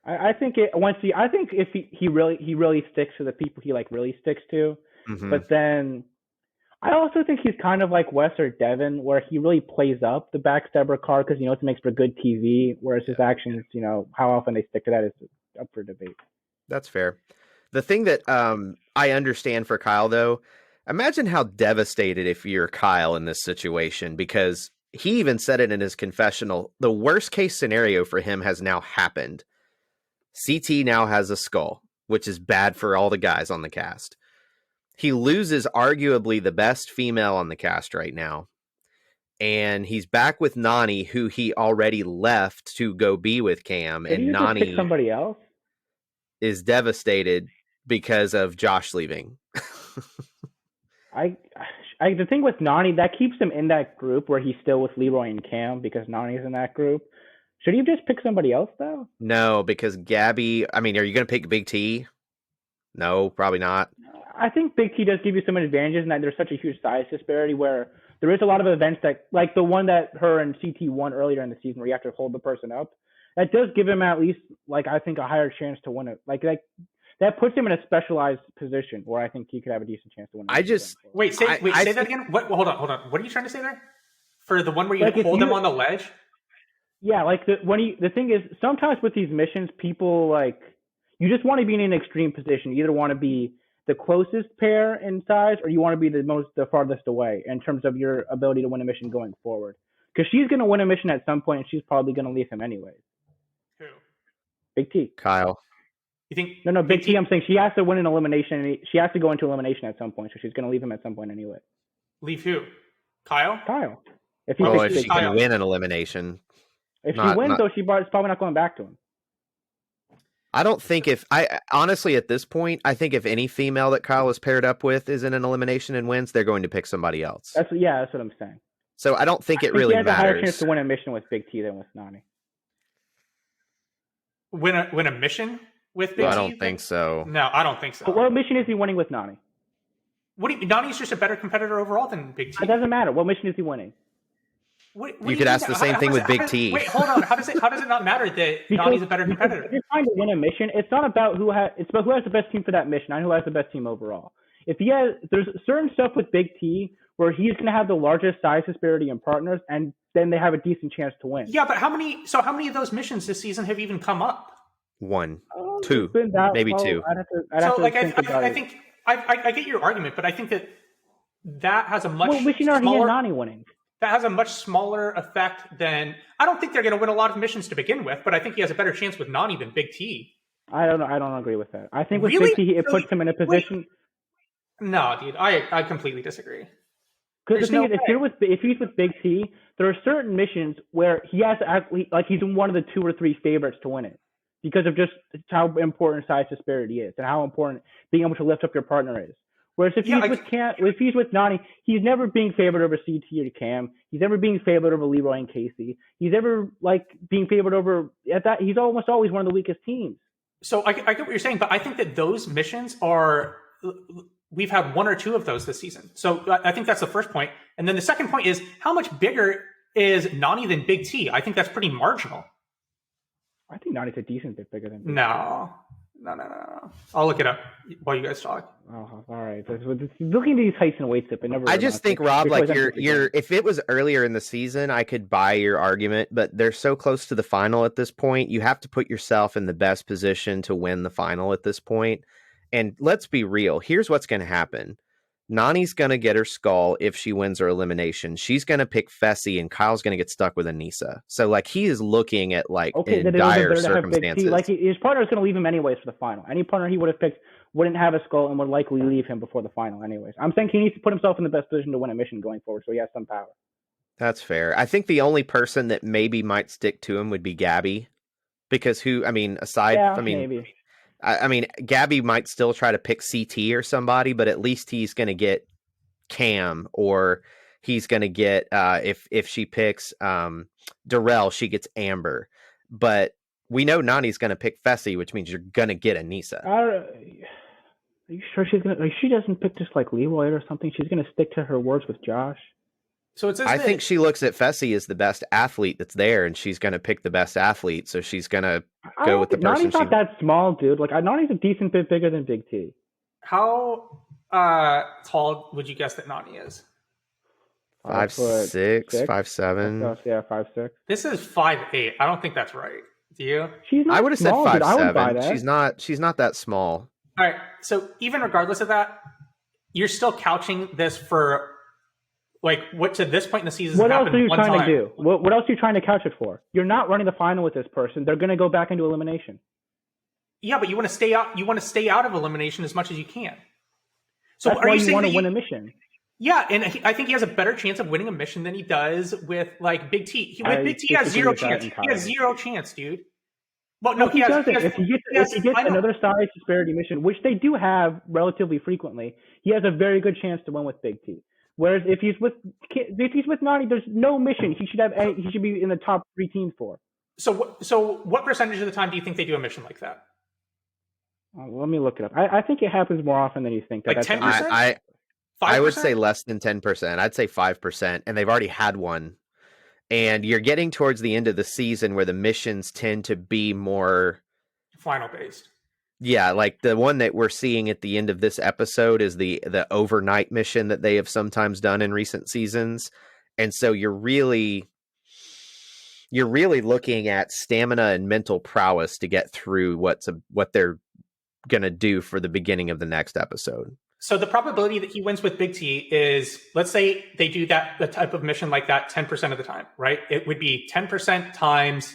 I think if he really sticks to the people he like really sticks to, but then I also think he's kind of like Wes or Devin, where he really plays up the backstabber card because it makes for good TV, whereas his actions, how often they stick to that is up for debate. That's fair. The thing that I understand for Kyle though. Imagine how devastated if you're Kyle in this situation, because he even said it in his confessional. The worst case scenario for him has now happened. CT now has a skull, which is bad for all the guys on the cast. He loses arguably the best female on the cast right now. And he's back with Nani, who he already left to go be with Cam. And Nani somebody else is devastated because of Josh leaving. The thing with Nani, that keeps him in that group where he's still with Leroy and Cam because Nani's in that group. Should he just pick somebody else though? No, because Gabby. I mean, are you going to pick Big T? No, probably not. I think Big T does give you some advantages in that there's such a huge size disparity where there is a lot of events that, like the one that her and CT won earlier in the season where you have to hold the person up. That does give him at least, like, I think a higher chance to win it. Like that puts him in a specialized position where I think he could have a decent chance to win. Say that again. What? Hold on. What are you trying to say there? For the one where you hold them on the ledge? Yeah, like the thing is, sometimes with these missions, people like you just want to be in an extreme position. You either want to be the closest pair in size, or you want to be the farthest away in terms of your ability to win a mission going forward. Because she's going to win a mission at some point, and she's probably going to leave him anyways. Who? Big T. Kyle. You think? No, Big T. I'm saying she has to win an elimination. She has to go into elimination at some point, so she's going to leave him at some point anyway. Leave who? Kyle. If she can win an elimination. If she wins, though, she's probably not going back to him. I don't think honestly at this point, I think if any female that Kyle is paired up with is in an elimination and wins, they're going to pick somebody else. That's what I'm saying. So I don't think it really matters. He has a higher chance to win a mission with Big T than with Nani. Win a mission with Big T? I don't think so. No, I don't think so. But what mission is he winning with Nani? Nani's just a better competitor overall than Big T. It doesn't matter. What mission is he winning? You could ask the same thing with Big T. Wait, hold on. How does it not matter that Nani's a better competitor? If you're trying to win a mission, it's not about it's about who has the best team for that mission and who has the best team overall. There's certain stuff with Big T where he's going to have the largest size disparity in partners, and then they have a decent chance to win. Yeah, but how many of those missions this season have even come up? 1, 2, maybe 2. I get your argument, but I think that has a much smaller. He and Nani winning. That has a much smaller effect than. I don't think they're going to win a lot of missions to begin with, but I think he has a better chance with Nani than Big T. I don't know. I don't agree with that. I think with Big T, it puts him in a position. No, dude, I completely disagree. Because the thing is, if he's with Big T, there are certain missions where he has to actually, like, he's one of the 2 or 3 favorites to win it because of just how important size disparity is and how important being able to lift up your partner is. Whereas if he's with Nani, he's never being favored over CT or Cam. He's never being favored over Leroy and Casey. He's never being favored over at that. He's almost always one of the weakest teams. So I get what you're saying, but I think that those missions are. We've had 1 or 2 of those this season. So I think that's the first point. And then the second point is how much bigger is Nani than Big T? I think that's pretty marginal. I think Nani's a decent bit bigger than Big T. No. I'll look it up while you guys talk. Oh, all right. Looking at these heights and weights, I just think, Rob, if it was earlier in the season, I could buy your argument, but they're so close to the final at this point. You have to put yourself in the best position to win the final at this point. And let's be real. Here's what's going to happen. Nani's going to get her skull if she wins her elimination. She's going to pick Fessy, and Kyle's going to get stuck with Anissa. So, he is looking at, in dire circumstances. His partner is going to leave him anyways for the final. Any partner he would have picked wouldn't have a skull and would likely leave him before the final anyways. I'm saying he needs to put himself in the best position to win a mission going forward, so he has some power. That's fair. I think the only person that maybe might stick to him would be Gabby. Because maybe. I mean, Gabby might still try to pick CT or somebody, but at least he's going to get Cam, or he's going to get, if she picks Darrell, she gets Amber. But we know Nani's going to pick Fessy, which means you're going to get Anissa. Are you sure she's going to, she doesn't pick just Leroy or something? She's going to stick to her words with Josh? So I think she looks at Fessy as the best athlete that's there, and she's going to pick the best athlete. So she's going to go with the person. Nani's not that small, dude. Nani's a decent bit bigger than Big T. How tall would you guess that Nani is? 5'6", 5'7". Yeah, 5'6". This is 5'8". I don't think that's right. Do you? I would have said 5'7". She's not that small. All right. So even regardless of that, you're still couching this for. What to this point in the season? What else are you trying to do? What else are you trying to couch it for? You're not running the final with this person. They're going to go back into elimination. Yeah, but you want to stay out. You want to stay out of elimination as much as you can. So that's why you want to win a mission. Yeah, and I think he has a better chance of winning a mission than he does with Big T. Big T, he has zero chance. He has zero chance, dude. Well, no, he doesn't. If he gets another size disparity mission, which they do have relatively frequently, he has a very good chance to win with Big T. Whereas if he's with Nani, there's no mission he should be in the top 3 teams for. So what percentage of the time do you think they do a mission like that? Let me look it up. I think it happens more often than you think. 10%? I would say less than 10%. I'd say 5%, and they've already had one. And you're getting towards the end of the season where the missions tend to be more final based. Yeah, the one that we're seeing at the end of this episode is the overnight mission that they have sometimes done in recent seasons. And so you're really looking at stamina and mental prowess to get through what they're going to do for the beginning of the next episode. So the probability that he wins with Big T is, let's say they do the type of mission like that 10% of the time, right? It would be 10% times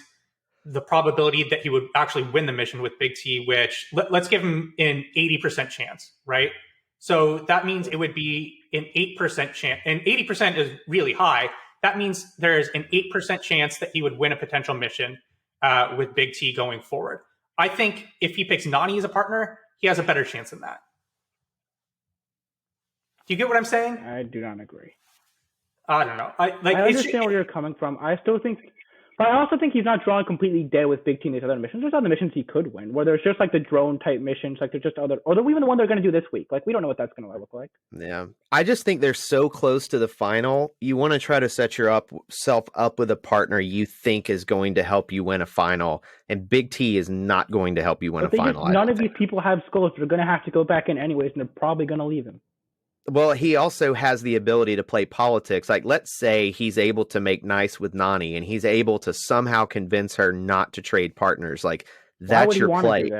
the probability that he would actually win the mission with Big T, which let's give him an 80% chance, right? So that means it would be an 8% chance, and 80% is really high. That means there's an 8% chance that he would win a potential mission with Big T going forward. I think if he picks Nani as a partner, he has a better chance than that. Do you get what I'm saying? I do not agree. I don't know. I understand where you're coming from. I still think But I also think he's not drawn completely dead with Big T in these other missions. There's other missions he could win, where there's just like the drone type missions, like there's just other, or even the one they're going to do this week. Like we don't know what that's going to look like. Yeah, I just think they're so close to the final. You want to try to set yourself up with a partner you think is going to help you win a final, and Big T is not going to help you win a final. None of these people have skulls. They're going to have to go back in anyways, and they're probably going to leave him. Well, he also has the ability to play politics. Like, let's say he's able to make nice with Nany, and he's able to somehow convince her not to trade partners. Like, that's your play.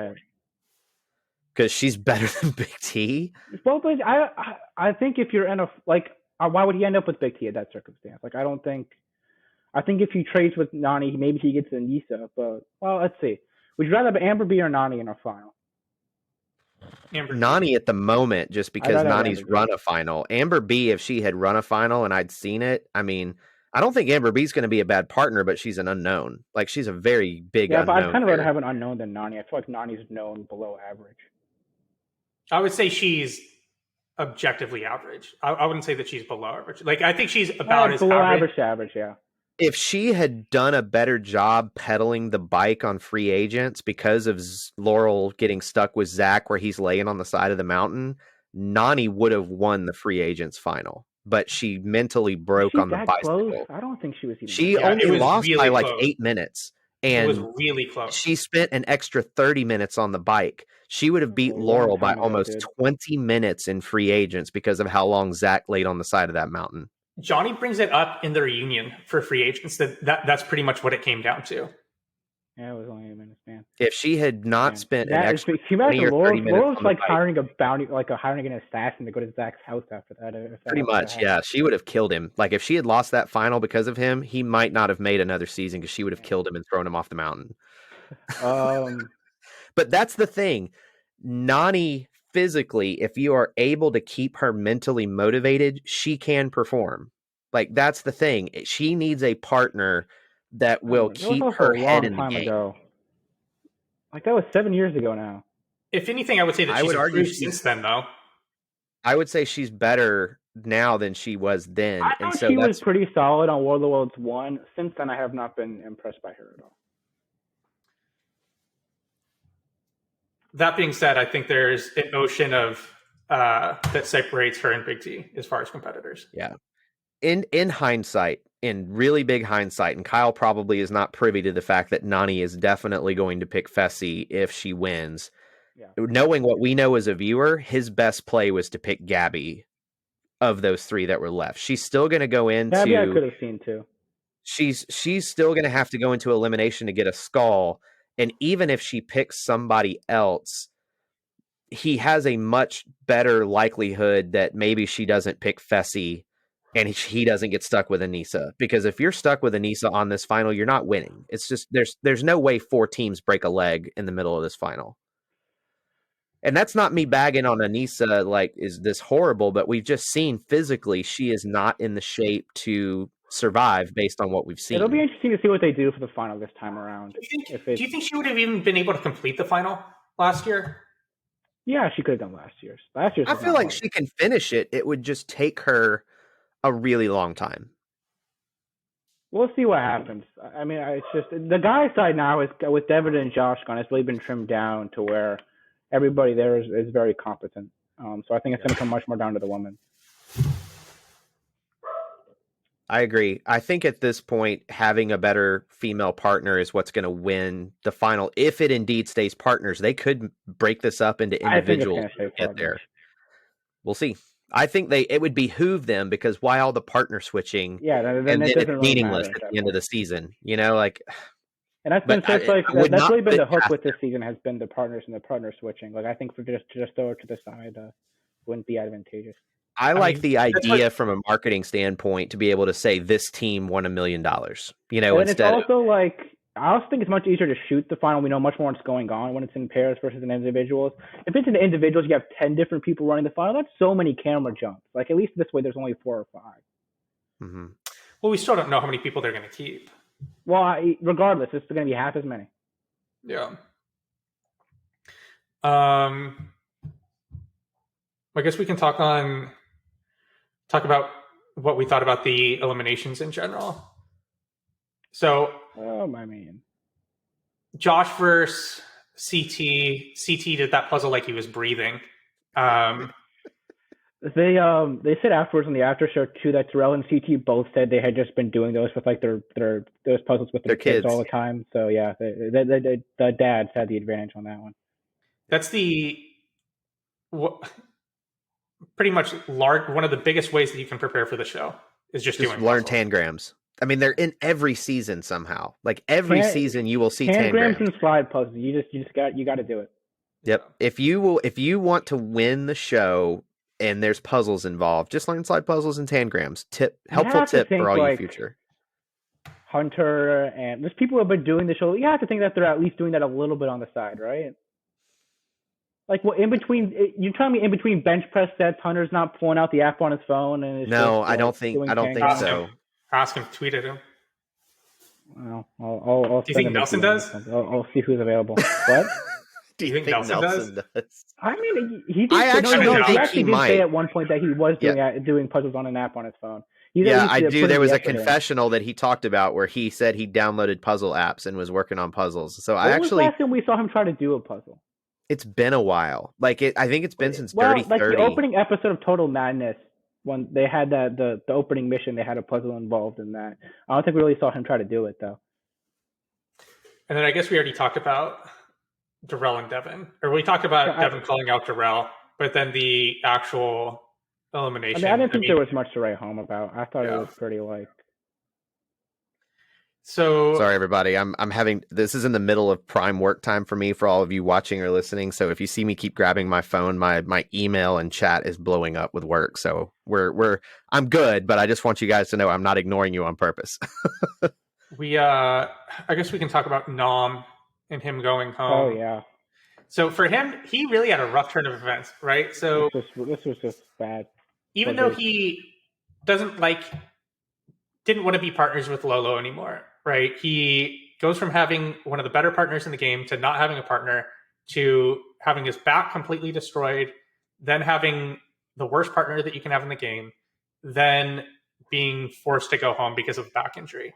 Because she's better than Big T. Well, but I think if you're in a why would he end up with Big T at that circumstance? Like, I think if he trades with Nany, maybe he gets Anissa. But let's see. Would you rather have Amber B or Nany in a final? Nany at the moment, just because Nany's run a final. Amber B, if she had run a final and I'd seen it, I mean, I don't think Amber B's going to be a bad partner, but she's an unknown. Like, she's a very big unknown. Yeah, but I'd kind of rather have an unknown than Nany. I feel like Nany's known below average. I would say she's objectively average. I wouldn't say that she's below average. Like, I think she's about as below average to average, yeah. If she had done a better job pedaling the bike on free agents because of Laurel getting stuck with Zach where he's laying on the side of the mountain, Nany would have won the free agents final. But she mentally broke on the bicycle. Close? I don't think she was even She only lost really by like 8 minutes. And it was really close. She spent an extra 30 minutes on the bike. She would have beat Laurel by almost 20 minutes in free agents because of how long Zach laid on the side of that mountain. Johnny brings it up in the reunion for free agents. That's pretty much what it came down to. Yeah, it was only a minute span. If she had not spent an extra 20 or 30 minutes Laurel's like hiring a bounty, like hiring an assassin to go to Zach's house after that. Pretty much, yeah. She would have killed him. Like, if she had lost that final because of him, he might not have made another season because she would have killed him and thrown him off the mountain. But that's the thing. Nany, physically, if you are able to keep her mentally motivated, she can perform. Like, that's the thing. She needs a partner that will keep her head in the game. Ago. Like, that was 7 years ago now. If anything, I would say that she's improved since then, though. I would say she's better now than she was then. I thought she was pretty solid on War of the Worlds 1. Since then, I have not been impressed by her at all. That being said, I think there's an ocean of that separates her and Big T as far as competitors. Yeah. In hindsight, in really big hindsight, and Kyle probably is not privy to the fact that Nany is definitely going to pick Fessy if she wins. Yeah. Knowing what we know as a viewer, his best play was to pick Gabby of those three that were left. She's still going to go into... Gabby I could have seen too. She's still going to have to go into elimination to get a skull. And even if she picks somebody else, he has a much better likelihood that maybe she doesn't pick Fessy and he doesn't get stuck with Anissa. Because if you're stuck with Anissa on this final, you're not winning. It's just there's no way 4 teams break a leg in the middle of this final. And that's not me bagging on Anissa, like, is this horrible? But we've just seen physically she is not in the shape to survive based on what we've seen. It'll be interesting to see what they do for the final this time around. Do you think she would have even been able to complete the final last year? Yeah, she could have done last year's. I feel like she can finish it. It would just take her a really long time. We'll see what happens. I mean, it's just the guy side now is with Devin and Josh gone. It's really been trimmed down to where everybody there is very competent. So I think it's going to come much more down to the women. I agree. I think at this point, having a better female partner is what's going to win the final. If it indeed stays partners, they could break this up into individuals to get there. We'll see. I think it would behoove them, because why all the partner switching? Yeah, then it's meaningless at the end of the season. You know, like. And that's been that's really been the hook with this season, has been the partners and the partner switching. Like, I think for just throw it to the side wouldn't be advantageous. I like the idea from a marketing standpoint to be able to say this team won $1 million. You know, and instead it's also I also think it's much easier to shoot the final. We know much more what's going on when it's in pairs versus in individuals. If it's in individuals, you have 10 different people running the final. That's so many camera jumps. Like, at least this way, there's only 4 or 5. Mm-hmm. Well, we still don't know how many people they're going to keep. Well, regardless, it's going to be half as many. Yeah. I guess we can talk about what we thought about the eliminations in general. So I mean, Josh versus CT. CT did that puzzle like he was breathing. they said afterwards in the after show too that Terrell and CT both said they had just been doing those with like their those puzzles with their kids all the time. So yeah, the dads had the advantage on that one. That's pretty much one of the biggest ways that you can prepare for the show is just doing learn puzzles. tangrams. I mean, they're in every season somehow. Like every season, you will see tangrams and slide puzzles. You got to do it. Yep. If you want to win the show and there's puzzles involved, just learn slide puzzles and tangrams. Helpful tip for all you future. Hunter and there's people who have been doing the show. You have to think that they're at least doing that a little bit on the side, right? Like, well, in between, you're telling me in between bench press sets, Hunter's not pulling out the app on his phone and no, I don't think so. Ask him, tweet at him. Well, I'll do you think Nelson does? I'll see who's available. What? Do you think Nelson does? I mean, he did. I actually did say at one point that he was doing puzzles on an app on his phone. I do. There was a confessional that he talked about where he said he downloaded puzzle apps and was working on puzzles. So what was the last time we saw him try to do a puzzle? It's been a while. I think it's been since Dirty 30. The opening episode of Total Madness, when they had the opening mission, they had a puzzle involved in that. I don't think we really saw him try to do it though. And then I guess we already talked about Darrell and Devin, or we talked about Devin calling out Darrell, but then the actual elimination. I didn't think there was much to write home about. I thought it was pretty like. So sorry, everybody. I'm having this is in the middle of prime work time for me for all of you watching or listening. So if you see me keep grabbing my phone, my email and chat is blowing up with work. So I'm good, but I just want you guys to know I'm not ignoring you on purpose. I guess we can talk about Nom and him going home. Oh yeah. So for him, he really had a rough turn of events, right? So this was just bad. Even though he didn't want to be partners with Lolo anymore, right? He goes from having one of the better partners in the game to not having a partner to having his back completely destroyed, then having the worst partner that you can have in the game, then being forced to go home because of a back injury.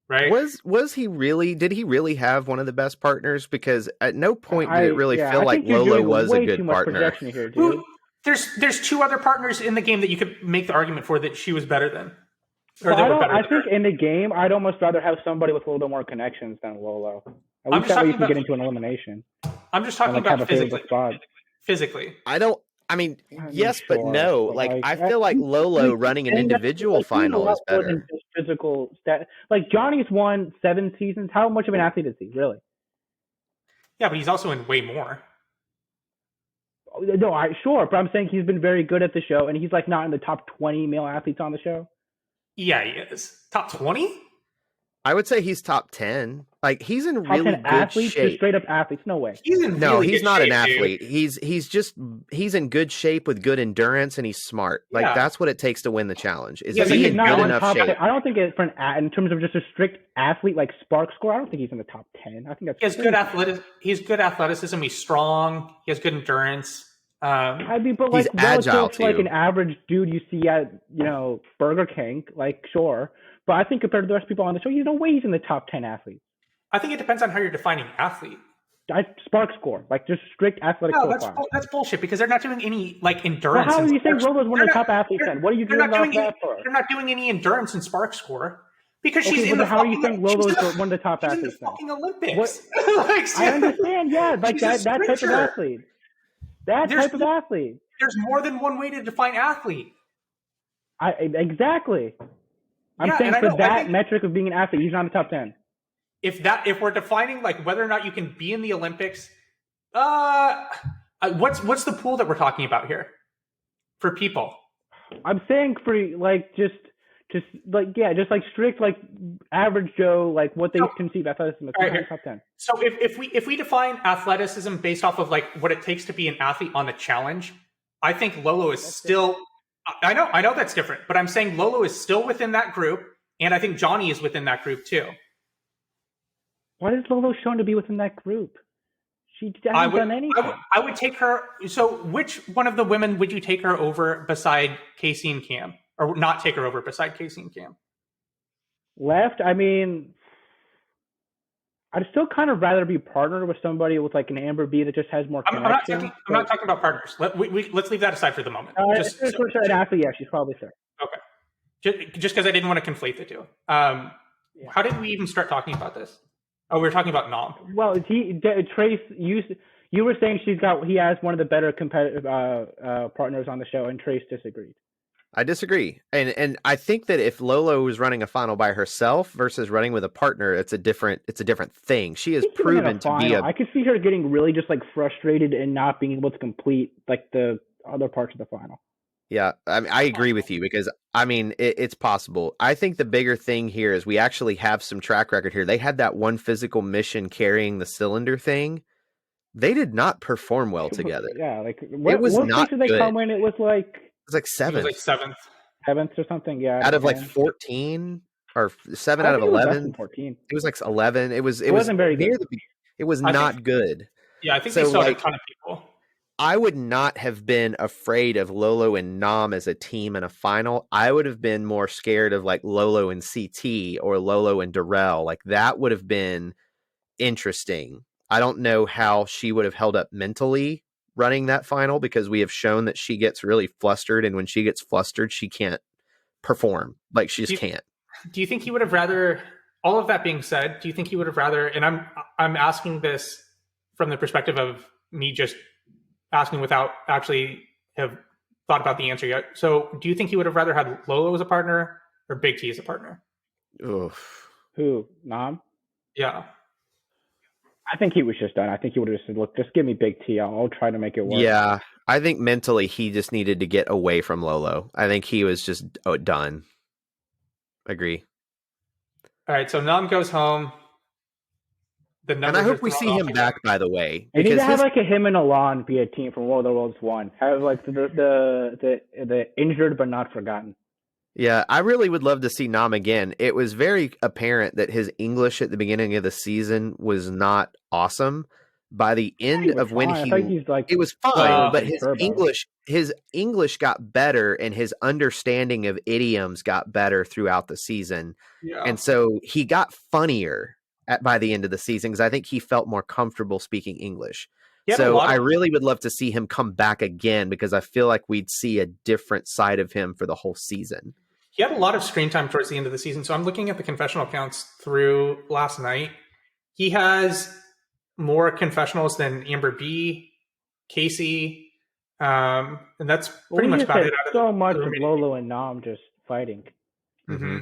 Right? Was he really? Did he really have one of the best partners? Because at no point did it really feel like Lolo was a good partner. Here, dude. There's two other partners in the game that you could make the argument for that she was better than. I think in the game, I'd almost rather have somebody with a little bit more connections than Lolo. At least that way you can get into an elimination. I'm just talking about physically. Yes, but no. I feel like Lolo running an individual final is better. Physical stat. Like Johnny's won 7 seasons. How much of an athlete is he, really? Yeah, but he's also in way more. No, sure, but I'm saying he's been very good at the show, and he's like not in the top 20 male athletes on the show. Yeah, he is. Top 20? I would say he's top 10. Like he's in top really 10 good athletes, shape. Straight up athletes, no way. He's not an athlete. Dude. He's in good shape with good endurance, and he's smart. Like that's what it takes to win the challenge. Is he in good enough shape? I don't think in terms of just a strict athlete like Spark score, I don't think he's in the top 10. I think that's. He has good athleticism. He's good athleticism. He's strong. He has good endurance. But like he's agile too. Like an average dude you see at Burger King, like sure, but I think compared to the rest of people on the show, no way he's in the top 10 athletes. I think it depends on how you're defining athlete. Spark score, like just strict athletic profile. That's bullshit because they're not doing any like endurance. Well, how are you saying Lolo's one of the top athletes then? What are you doing off that for? They're not doing any endurance in Spark score because she's in the. How are you saying Lolo's one of the top athletes? In the fucking Olympics. I understand, yeah, like that type of athlete. Type of athlete. There's more than one way to define athlete. Exactly. I'm saying for that metric of being an athlete, he's not in the top 10. If we're defining like whether or not you can be in the Olympics, what's the pool that we're talking about here for people? I'm saying for like just like strict like average Joe, like what they conceive athleticism as top 10. So if we define athleticism based off of like what it takes to be an athlete on the challenge, I think Lolo is still. I know that's different, but I'm saying Lolo is still within that group, and I think Johnny is within that group too. Why is Lolo shown to be within that group? She hasn't done anything. I would take her. So which one of the women would you take her over beside Casey and Cam? Or not take her over beside Casey and Cam? Left? I mean, I'd still kind of rather be partnered with somebody with like an Amber B that just has more connection. I'm not talking about partners. Let's leave that aside for the moment. Actually, yeah, she's probably fair. Okay. Just because I didn't want to conflate the two. How did we even start talking about this? Oh, we were talking about Nom. Well, Trace, you were saying he has one of the better competitive partners on the show, and Trace disagreed. I disagree, and I think that if Lolo was running a final by herself versus running with a partner, it's a different thing. She has proven to be I could see her getting really just like frustrated and not being able to complete like the other parts of the final. Yeah, I agree with you because it's possible. I think the bigger thing here is we actually have some track record here. They had that one physical mission carrying the cylinder thing. They did not perform well together. Yeah, like it was not did they good. come in? It was like seventh. It was like seventh or something. Yeah, out of like 14 or 7 out of 11. 14. It was like 11. It wasn't very good. It was not good. Yeah, I think they saw a ton of people. I would not have been afraid of Lolo and Nom as a team in a final. I would have been more scared of like Lolo and CT or Lolo and Darrell. Like that would have been interesting. I don't know how she would have held up mentally running that final because we have shown that she gets really flustered, and when she gets flustered, she can't perform. Like she just can't. Do you think he would have rather? All of that being said, do you think he would have rather? And I'm asking this from the perspective of me just asking without actually have thought about the answer yet. So, do you think he would have rather had Lolo as a partner or Big T as a partner? Oof. Who? Nom? Yeah. I think he was just done. I think he would have just said, look, just give me Big T. I'll try to make it work. Yeah. I think mentally he just needed to get away from Lolo. I think he was just done. Agree. All right. So Nom goes home. And I hope we see him back, by the way. They need to have like him and Alon be a team from War of the Worlds 1. Have like the injured but not forgotten. Yeah, I really would love to see Nom again. It was very apparent that his English at the beginning of the season was not awesome. By the end of when it was fine, but his English got better and his understanding of idioms got better throughout the season. Yeah. And so he got funnier by the end of the season because I think he felt more comfortable speaking English. So I really would love to see him come back again because I feel like we'd see a different side of him for the whole season. He had a lot of screen time towards the end of the season. So I'm looking at the confessional counts through last night. He has more confessionals than Amber B, Casey, and that's pretty much about it. So much of Lolo and Nom just fighting. Mm-hmm.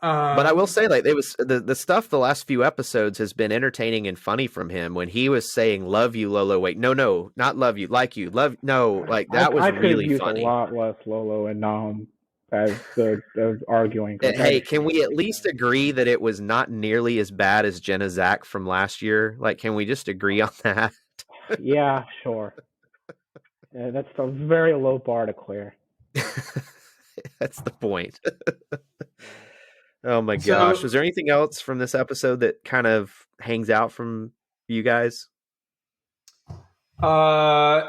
But I will say, like, it was the stuff the last few episodes has been entertaining and funny from him when he was saying, "Love you, Lolo." Wait, no, not love you, like you, love. No, like that was really funny. A lot less Lolo and Nom as arguing. Hey, can we at least agree that it was not nearly as bad as Jenna Zach from last year? Like, can we just agree on that? Yeah, sure. That's a very low bar to clear. That's the point. Oh my gosh. Was there anything else from this episode that kind of hangs out from you guys? I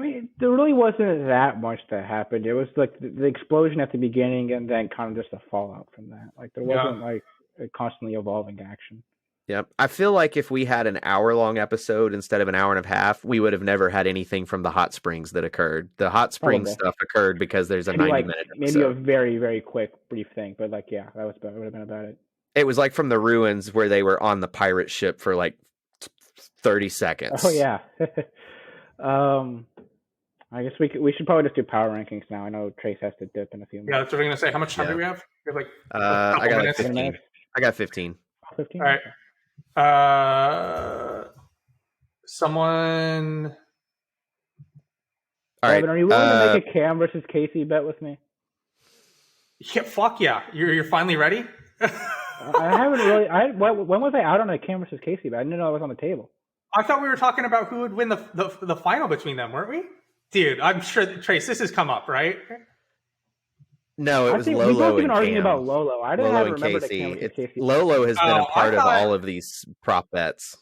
mean, there really wasn't that much that happened. It was like the explosion at the beginning and then kind of just a fallout from that. Like there wasn't like a constantly evolving action. Yep. I feel like if we had an hour-long episode instead of an hour and a half, we would have never had anything from the hot springs that occurred. The hot springs stuff occurred because there's a 90-minute episode. Maybe a very, very quick, brief thing. But like, yeah, that would have been about it. It was like from the ruins where they were on the pirate ship for like 30 seconds. Oh, yeah. I guess we should probably just do power rankings now. I know Trace has to dip in a few minutes. Yeah, that's what we're going to say. How much time do we have? We have like I got like 15. I got 15. 15? All right. Someone. All right. Devin, are you willing to make a Cam versus Casey bet with me? Yeah, fuck yeah! You're finally ready. I haven't really. When was I out on a Cam versus Casey bet? I didn't know I was on the table. I thought we were talking about who would win the final between them, weren't we? Dude, I'm sure Trace, this has come up, right? No, it was Lolo and Cam. We've been arguing about Lolo. I didn't Lolo remember Casey. the Cam versus Casey. Lolo has been a part of all of these prop bets.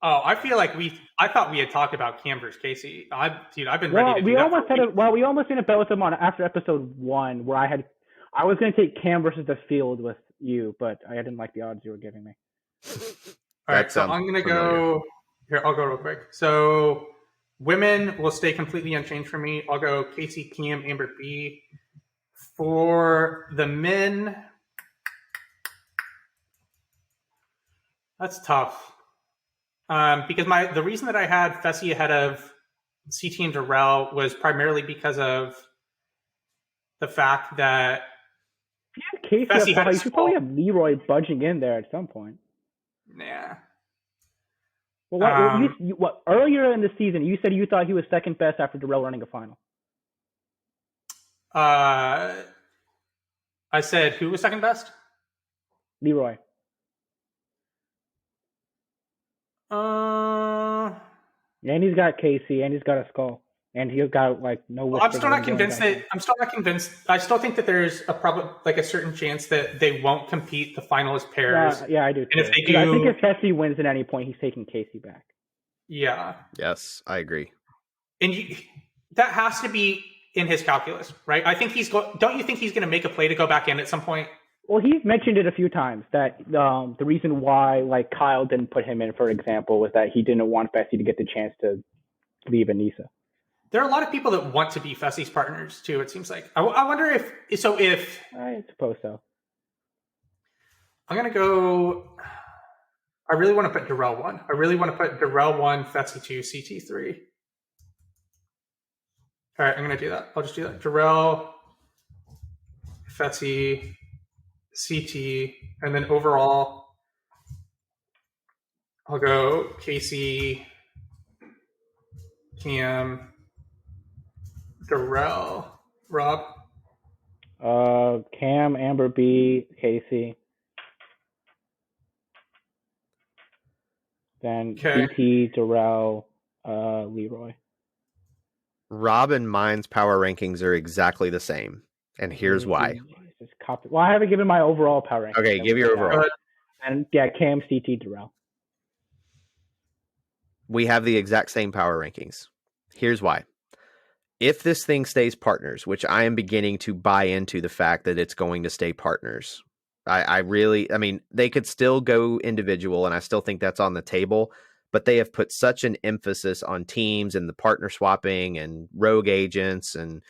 Oh, I feel like I thought we had talked about Cam versus Casey. I've been ready to do that. We almost made a bet with him on after episode 1 where I was going to take Cam versus the field with you, but I didn't like the odds you were giving me. All right, so I'm gonna go here. I'll go real quick. So women will stay completely unchanged for me. I'll go Casey, Cam, Amber, B. For the men, that's tough. Because the reason that I had Fessy ahead of CT and Darrell was primarily because of the fact that Casey, Fessy had you should probably have Leroy budging in there at some point. Yeah. Well, what earlier in the season you said you thought he was second best after Darrell running a final? I said who was second best? Leroy. And he's got Casey, and he's got a skull, and he's got like no. I'm still not convinced that. I'm still not convinced. I still think that there's a certain chance that they won't compete the final as pairs. Yeah, I do. Too. And if they do, I think if Fessy wins at any point, he's taking Casey back. Yeah. Yes, I agree. And that has to be in his calculus, right? I think don't you think he's going to make a play to go back in at some point? Well, he's mentioned it a few times that the reason why like Kyle didn't put him in, for example, was that he didn't want Fessy to get the chance to leave Anissa. There are a lot of people that want to be Fessy's partners too. It seems like. I wonder if I suppose so. I'm gonna go. I really want to put Darrell 1. I really want to put Darrell 1, Fessy 2, CT 3. All right, I'm gonna do that. I'll just do that. Darrell, Fessy, CT, and then overall, I'll go Casey, Cam, Darrell, Rob. Cam, Amber B, Casey. Then CT, Darrell, Leroy. Rob and mine's power rankings are exactly the same, and here's why. Well, I haven't given my overall power ranking. Okay, give your overall. And yeah, Cam, CT, Darrell. We have the exact same power rankings. Here's why. If this thing stays partners, which I am beginning to buy into the fact that it's going to stay partners. I mean, they could still go individual, and I still think that's on the table, but they have put such an emphasis on teams and the partner swapping and rogue agents, and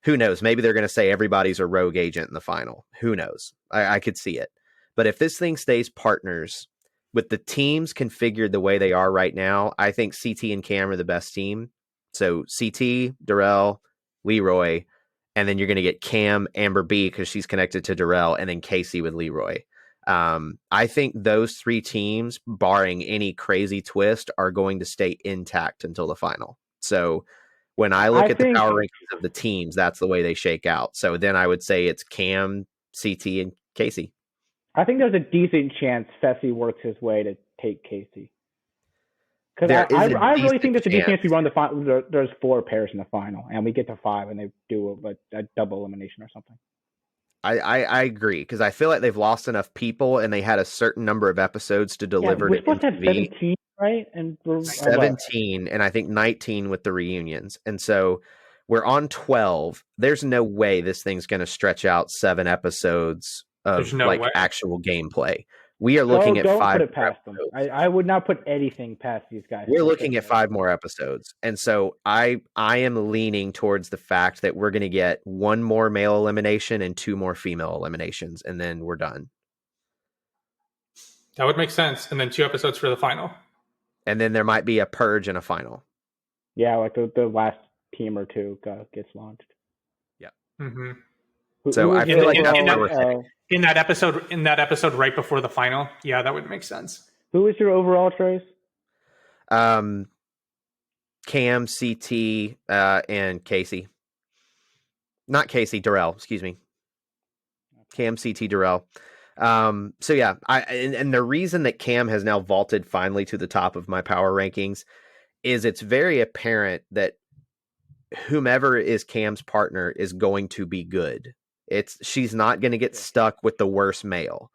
who knows, maybe they're going to say everybody's a rogue agent in the final. Who knows? I could see it. But if this thing stays partners, with the teams configured the way they are right now, I think CT and Cam are the best team. So CT, Darrell, Leroy, and then you're going to get Cam, Amber B, because she's connected to Darrell, and then Casey with Leroy. I think those three teams, barring any crazy twist, are going to stay intact until the final. So when I look at the power rankings of the teams, that's the way they shake out. So then I would say it's Cam, CT, and Casey. I think there's a decent chance Fessy works his way to take Casey. Because I really think there's a decent chance we run the final. There's 4 pairs in the final, and we get to 5, and they do a double elimination or something. I agree, because I feel like they've lost enough people, and they had a certain number of episodes to deliver. We're supposed to have 17, right? And 17, and I think 19 with the reunions. And so we're on 12. There's no way this thing's going to stretch out 7 episodes of actual gameplay. We are looking at 5 put it past them. I would not put anything past these guys. We're looking at 5 more episodes. And so I am leaning towards the fact that we're going to get 1 more male elimination and 2 more female eliminations, and then we're done. That would make sense. And then 2 episodes for the final. And then there might be a purge and a final. Yeah, like the last team or 2 gets launched. Yeah. Mm-hmm. So I feel like that's where we're heading. In that episode right before the final, yeah, that would make sense. Who is your overall choice? Cam, CT, and Casey. Not Casey, Darrell, excuse me. Cam, CT, Darrell. So yeah, and the reason that Cam has now vaulted finally to the top of my power rankings is it's very apparent that whomever is Cam's partner is going to be good. She's not going to get stuck with the worst male,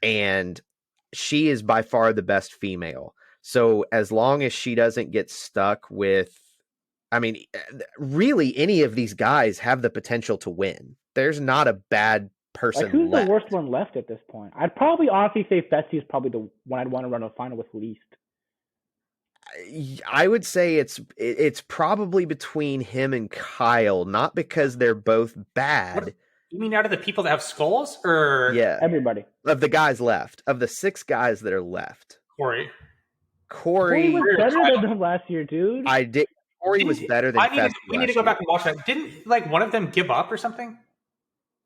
and she is by far the best female. So as long as she doesn't get stuck with, I mean, really any of these guys have the potential to win. There's not a bad person Like, who's left. the worst one left at this point? I'd probably honestly say Fessy is probably the one I'd want to run a final with least. I would say it's probably between him and Kyle, not because they're both bad. What, you mean out of the people that have skulls, or Everybody? Of the guys left, of the 6 guys that are left, Corey? Corey was better than them last year, dude. Corey was better than Fessy. We need to go back and watch that. Didn't like one of them give up or something?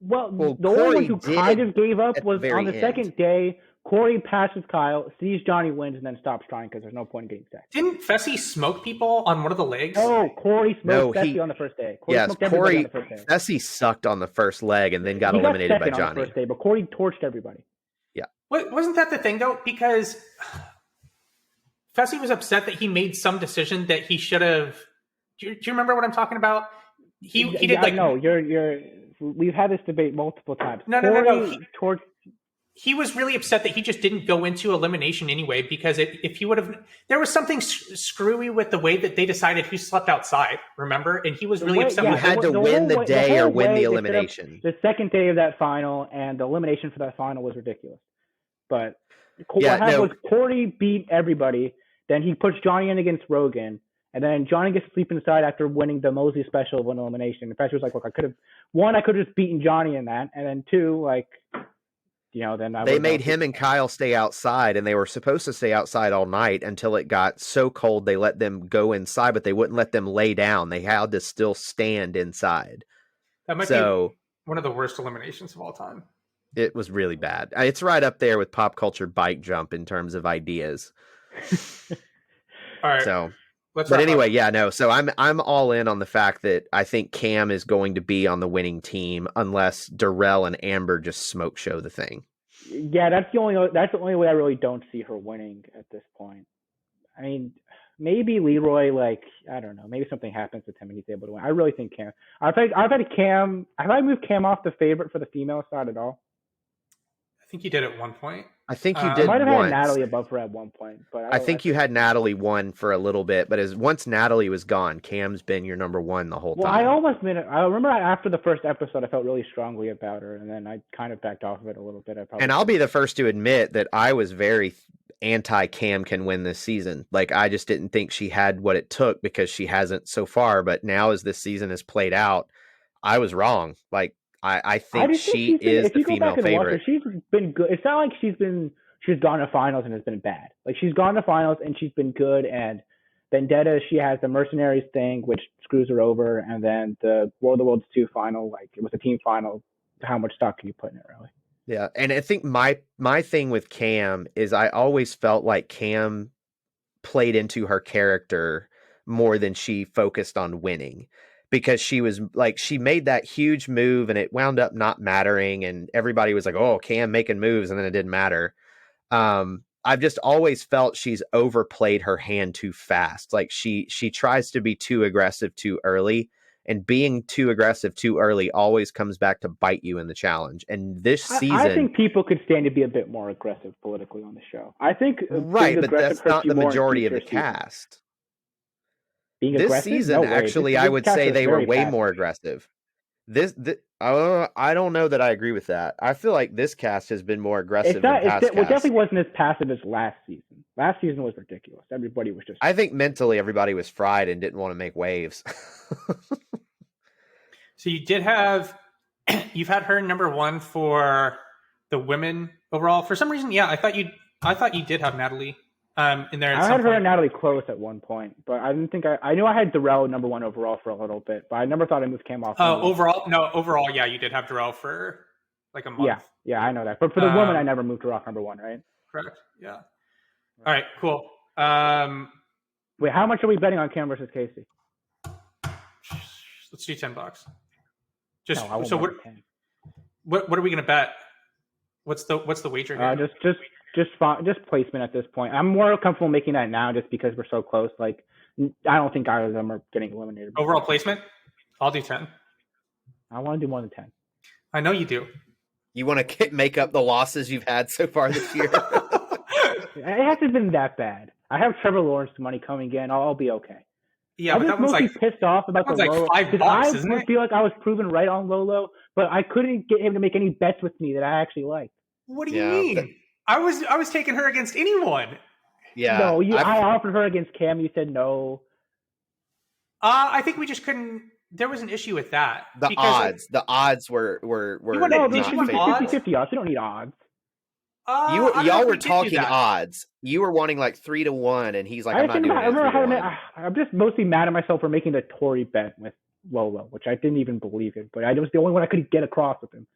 Well, the only one who kind of gave up was on the second day. Corey passes Kyle, sees Johnny wins, and then stops trying because there's no point in getting sacked. Didn't Fessy smoke people on one of the legs? No, Corey smoked Fessy on the first day. Corey, Fessy sucked on the first leg and then got eliminated by Johnny. On the first day, but Corey torched everybody. Yeah. Wasn't that the thing, though? Because Fessy was upset that he made some decision that he should have... Do you remember what I'm talking about? He did like... No, we've had this debate multiple times. No. He was really upset that he just didn't go into elimination anyway, because if he would have, there was something screwy with the way that they decided who slept outside, remember? And he was really upset. You had to win the day or win the elimination. The second day of that final and the elimination for that final was ridiculous. But what happened was Corey beat everybody. Then he puts Johnny in against Rogan. And then Johnny gets to sleep inside after winning the Mosley special of an elimination. In fact, he was like, look, I could have just beaten Johnny in that. And then 2, then they made him and Kyle stay outside, and they were supposed to stay outside all night until it got so cold they let them go inside, but they wouldn't let them lay down. They had to still stand inside. That might be one of the worst eliminations of all time. It was really bad. It's right up there with pop culture bike jump in terms of ideas. All right. So, but anyway, So I'm all in on the fact that I think Cam is going to be on the winning team unless Darrell and Amber just smoke show the thing. Yeah, that's the only way I really don't see her winning at this point. I mean, maybe Leroy, I don't know, maybe something happens with him and he's able to win. I really think Cam. Have I moved Cam off the favorite for the female side at all? I think you did at one point. I think you did. I might have had Natalie above her at one point, but I think you had Natalie 1 for a little bit. But once Natalie was gone, Cam's been your number 1 the whole time. Well, I remember after the first episode, I felt really strongly about her, and then I kind of backed off of it a little bit. I'll be the first to admit that I was very anti-Cam can win this season. I just didn't think she had what it took because she hasn't so far. But now, as this season has played out, I was wrong. I think she is the female favorite. She's been good. It's not like she's gone to finals and has been bad. She's gone to finals and she's been good. And Vendetta, she has the Mercenaries thing, which screws her over. And then the World of Worlds 2 final, it was a team final. How much stock can you put in it, really? Yeah, and I think my thing with Cam is I always felt like Cam played into her character more than she focused on winning. Because she was she made that huge move and it wound up not mattering. And everybody was like, oh, Cam making moves. And then it didn't matter. I've just always felt she's overplayed her hand too fast. She tries to be too aggressive too early, and being too aggressive too early always comes back to bite you in the challenge. And this season, I think people could stand to be a bit more aggressive politically on the show. I think right, but that's not the majority of the cast. This season, actually, I would say they were way more aggressive. I don't know that I agree with that. I feel like this cast has been more aggressive than past casts. It definitely wasn't as passive as last season. Last season was ridiculous. Everybody was just... I think mentally everybody was fried and didn't want to make waves. So you did have... You've had her number 1 for the women overall. For some reason, I thought you did have Natalie in there. I had her and Natalie close at one point, but I didn't think I knew I had Darrell number 1 overall for a little bit, but I never thought I moved Cam off. Overall, yeah, you did have Darrell for a month. Yeah, I know that. But for the woman, I never moved her off number 1, right? Correct. Yeah. All right, cool. Wait, how much are we betting on Cam versus Casey? Let's do $10. What are we gonna bet? What's the wager here? Just placement at this point. I'm more comfortable making that now just because we're so close. I don't think either of them are getting eliminated. Overall placement? I'll do 10. I want to do more than 10. I know you do. You want to make up the losses you've had so far this year? It hasn't been that bad. I have Trevor Lawrence money coming in. I'll be okay. Yeah, I but was that one's mostly like pissed off about the like Lolo. $5, Because I isn't would it? feel like I was proven right on Lolo, but I couldn't get him to make any bets with me that I actually liked. What do you Yeah, mean? I was taking her against anyone. yeah. No, I offered her against Cam. You said no. I think we just couldn't. There was an issue with that The because odds were wanted- No, not did you want favorable. odds? 50-50 odds. You don't need odds. I don't know Y'all if were we did do talking that. odds. You were wanting like 3-1, and he's like, "I'm not doing I it." remember 3-1. I'm just mostly mad at myself for making the Tory bet with Lolo, which I didn't even believe in. But it was the only one I could get across with him.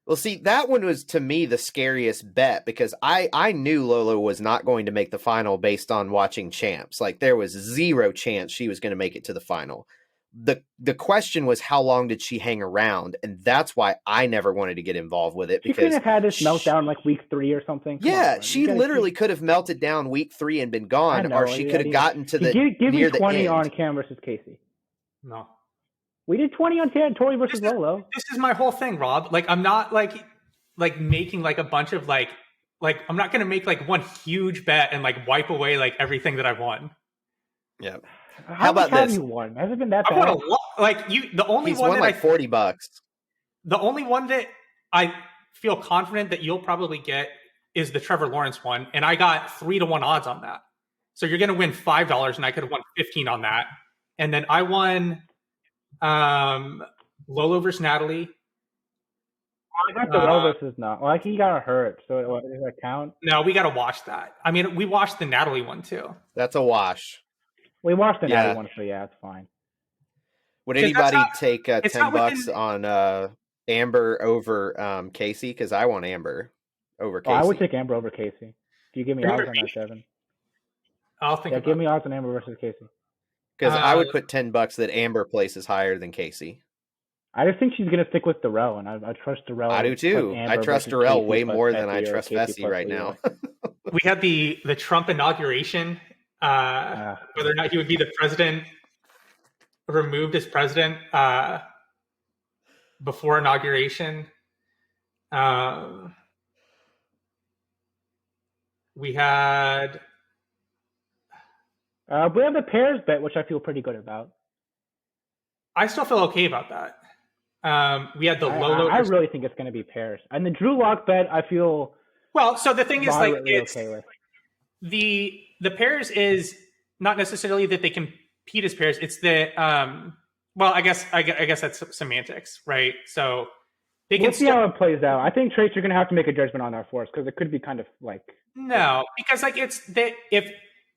Well, see, that one was to me the scariest bet because I knew Lolo was not going to make the final based on watching champs. Like there was zero chance she was going to make it to the final. The question was how long did she hang around, and that's why I never wanted to get involved with it. She Because could have had this meltdown like week 3 or something. Yeah, she literally could have melted down week 3 and been gone, or she could have gotten to the give near me 20 the end. on Cam versus Casey. No. We did 20 on Tory versus Lolo. This is my whole thing, Rob. Like I'm not like making like a bunch of like I'm not gonna make like one huge bet and like wipe away like everything that I've won. Yeah. How about much have this? you won? Has it been that I bad? won a lot. Like you, the only He's one won that like $40. the only one that I feel confident that you'll probably get is the Trevor Lawrence one, and I got 3-1 odds on that. So you're gonna win $5, and I could have won 15 on that. And then I won Lolo versus Natalie. I got the Lolo versus not. Like he got hurt, so does that count? No, we got to watch that. I mean, we watched the Natalie one too. That's a wash. We watched the Natalie one, so yeah, it's fine. Would anybody take $10 on Amber over Casey? Because I want Amber over Casey. I would take Amber over Casey. Do you give me odds on that, Devin? I'll think. Yeah, give me odds on Amber versus Casey. Because I would put $10 that Amber places higher than Casey. I just think she's going to stick with Darrell, and I trust Darrell. I do too. I trust Darrell way more than I trust Fessy right now. We had the Trump inauguration, whether or not he would be the president, removed as president before inauguration. We had... we have the pairs bet, which I feel pretty good about. I still feel okay about that. We had the Lolo. I really think it's going to be pairs. And the Drew Lock bet, I feel... Well, so the thing is, like, it's okay with. The pairs is not necessarily that they compete as pairs. It's the well, I guess that's semantics, right? So they can see how it plays out. I think Trace, you're going to have to make a judgment on that for us because it could be kind of like because like it's that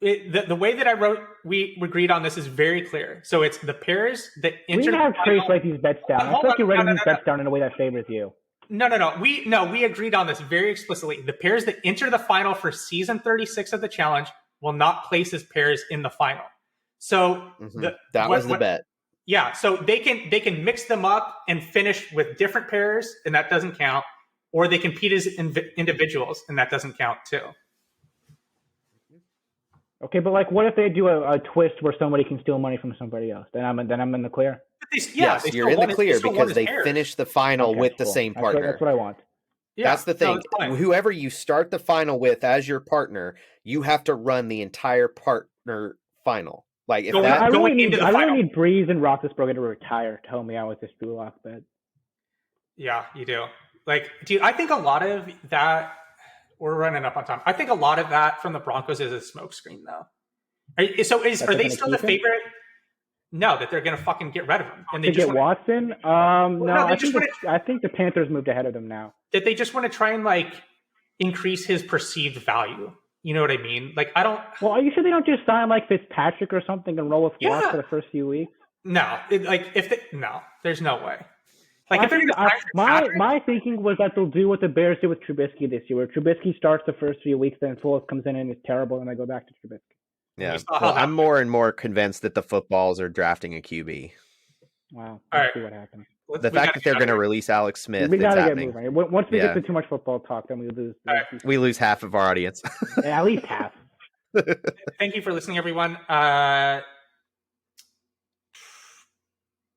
the way that we agreed on this is very clear. So it's the pairs that enter. We can have Trace write these bets down. I feel like you're writing these bets down in a way that favors you. No. We agreed on this very explicitly. The pairs that enter the final for season 36 of the challenge will not place as pairs in the final. So that was the bet. Yeah, so they can mix them up and finish with different pairs, and that doesn't count. Or they compete as individuals, and that doesn't count too. Okay, but like, what if they do a twist where somebody can steal money from somebody else? Then I'm in the clear. Yes, you're in the clear because they finished the final with the same partner. That's what I want. Yeah, that's the thing. Whoever you start the final with as your partner, you have to run the entire partner final. Like if I really need Breeze and Roethlisberger to retire to help me out with this Drew Lock bet. Yeah, you do. Like, dude, I think a lot of that. We're running up on time. I think a lot of that from the Broncos is a smokescreen, though. Are they still the favorite? No, that they're going to fucking get rid of him. And they just get Watson? No, I think the Panthers moved ahead of them now. That they just want to try and like increase his perceived value. You know what I mean? Like I don't. Well, are you sure they don't just sign like Fitzpatrick or something and roll with Watts for the first few weeks? No, there's no way. Like my thinking was that they'll do what the Bears did with Trubisky this year, where Trubisky starts the first few weeks, then Foles comes in and is terrible, and they go back to Trubisky. Yeah, well, I'm more and more convinced that the footballs are drafting a QB. Wow, let's see what happens. The fact that they're going to release Alex Smith, we got to get moving. Once we get to too much football talk, then we lose. We lose half of our audience. At least half. Thank you for listening, everyone.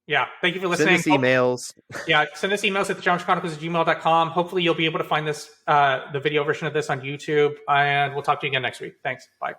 Yeah, thank you for listening. Send us emails. Send us emails at thechallengechronicles@gmail.com. Hopefully you'll be able to find this, the video version of this on YouTube, and we'll talk to you again next week. Thanks. Bye.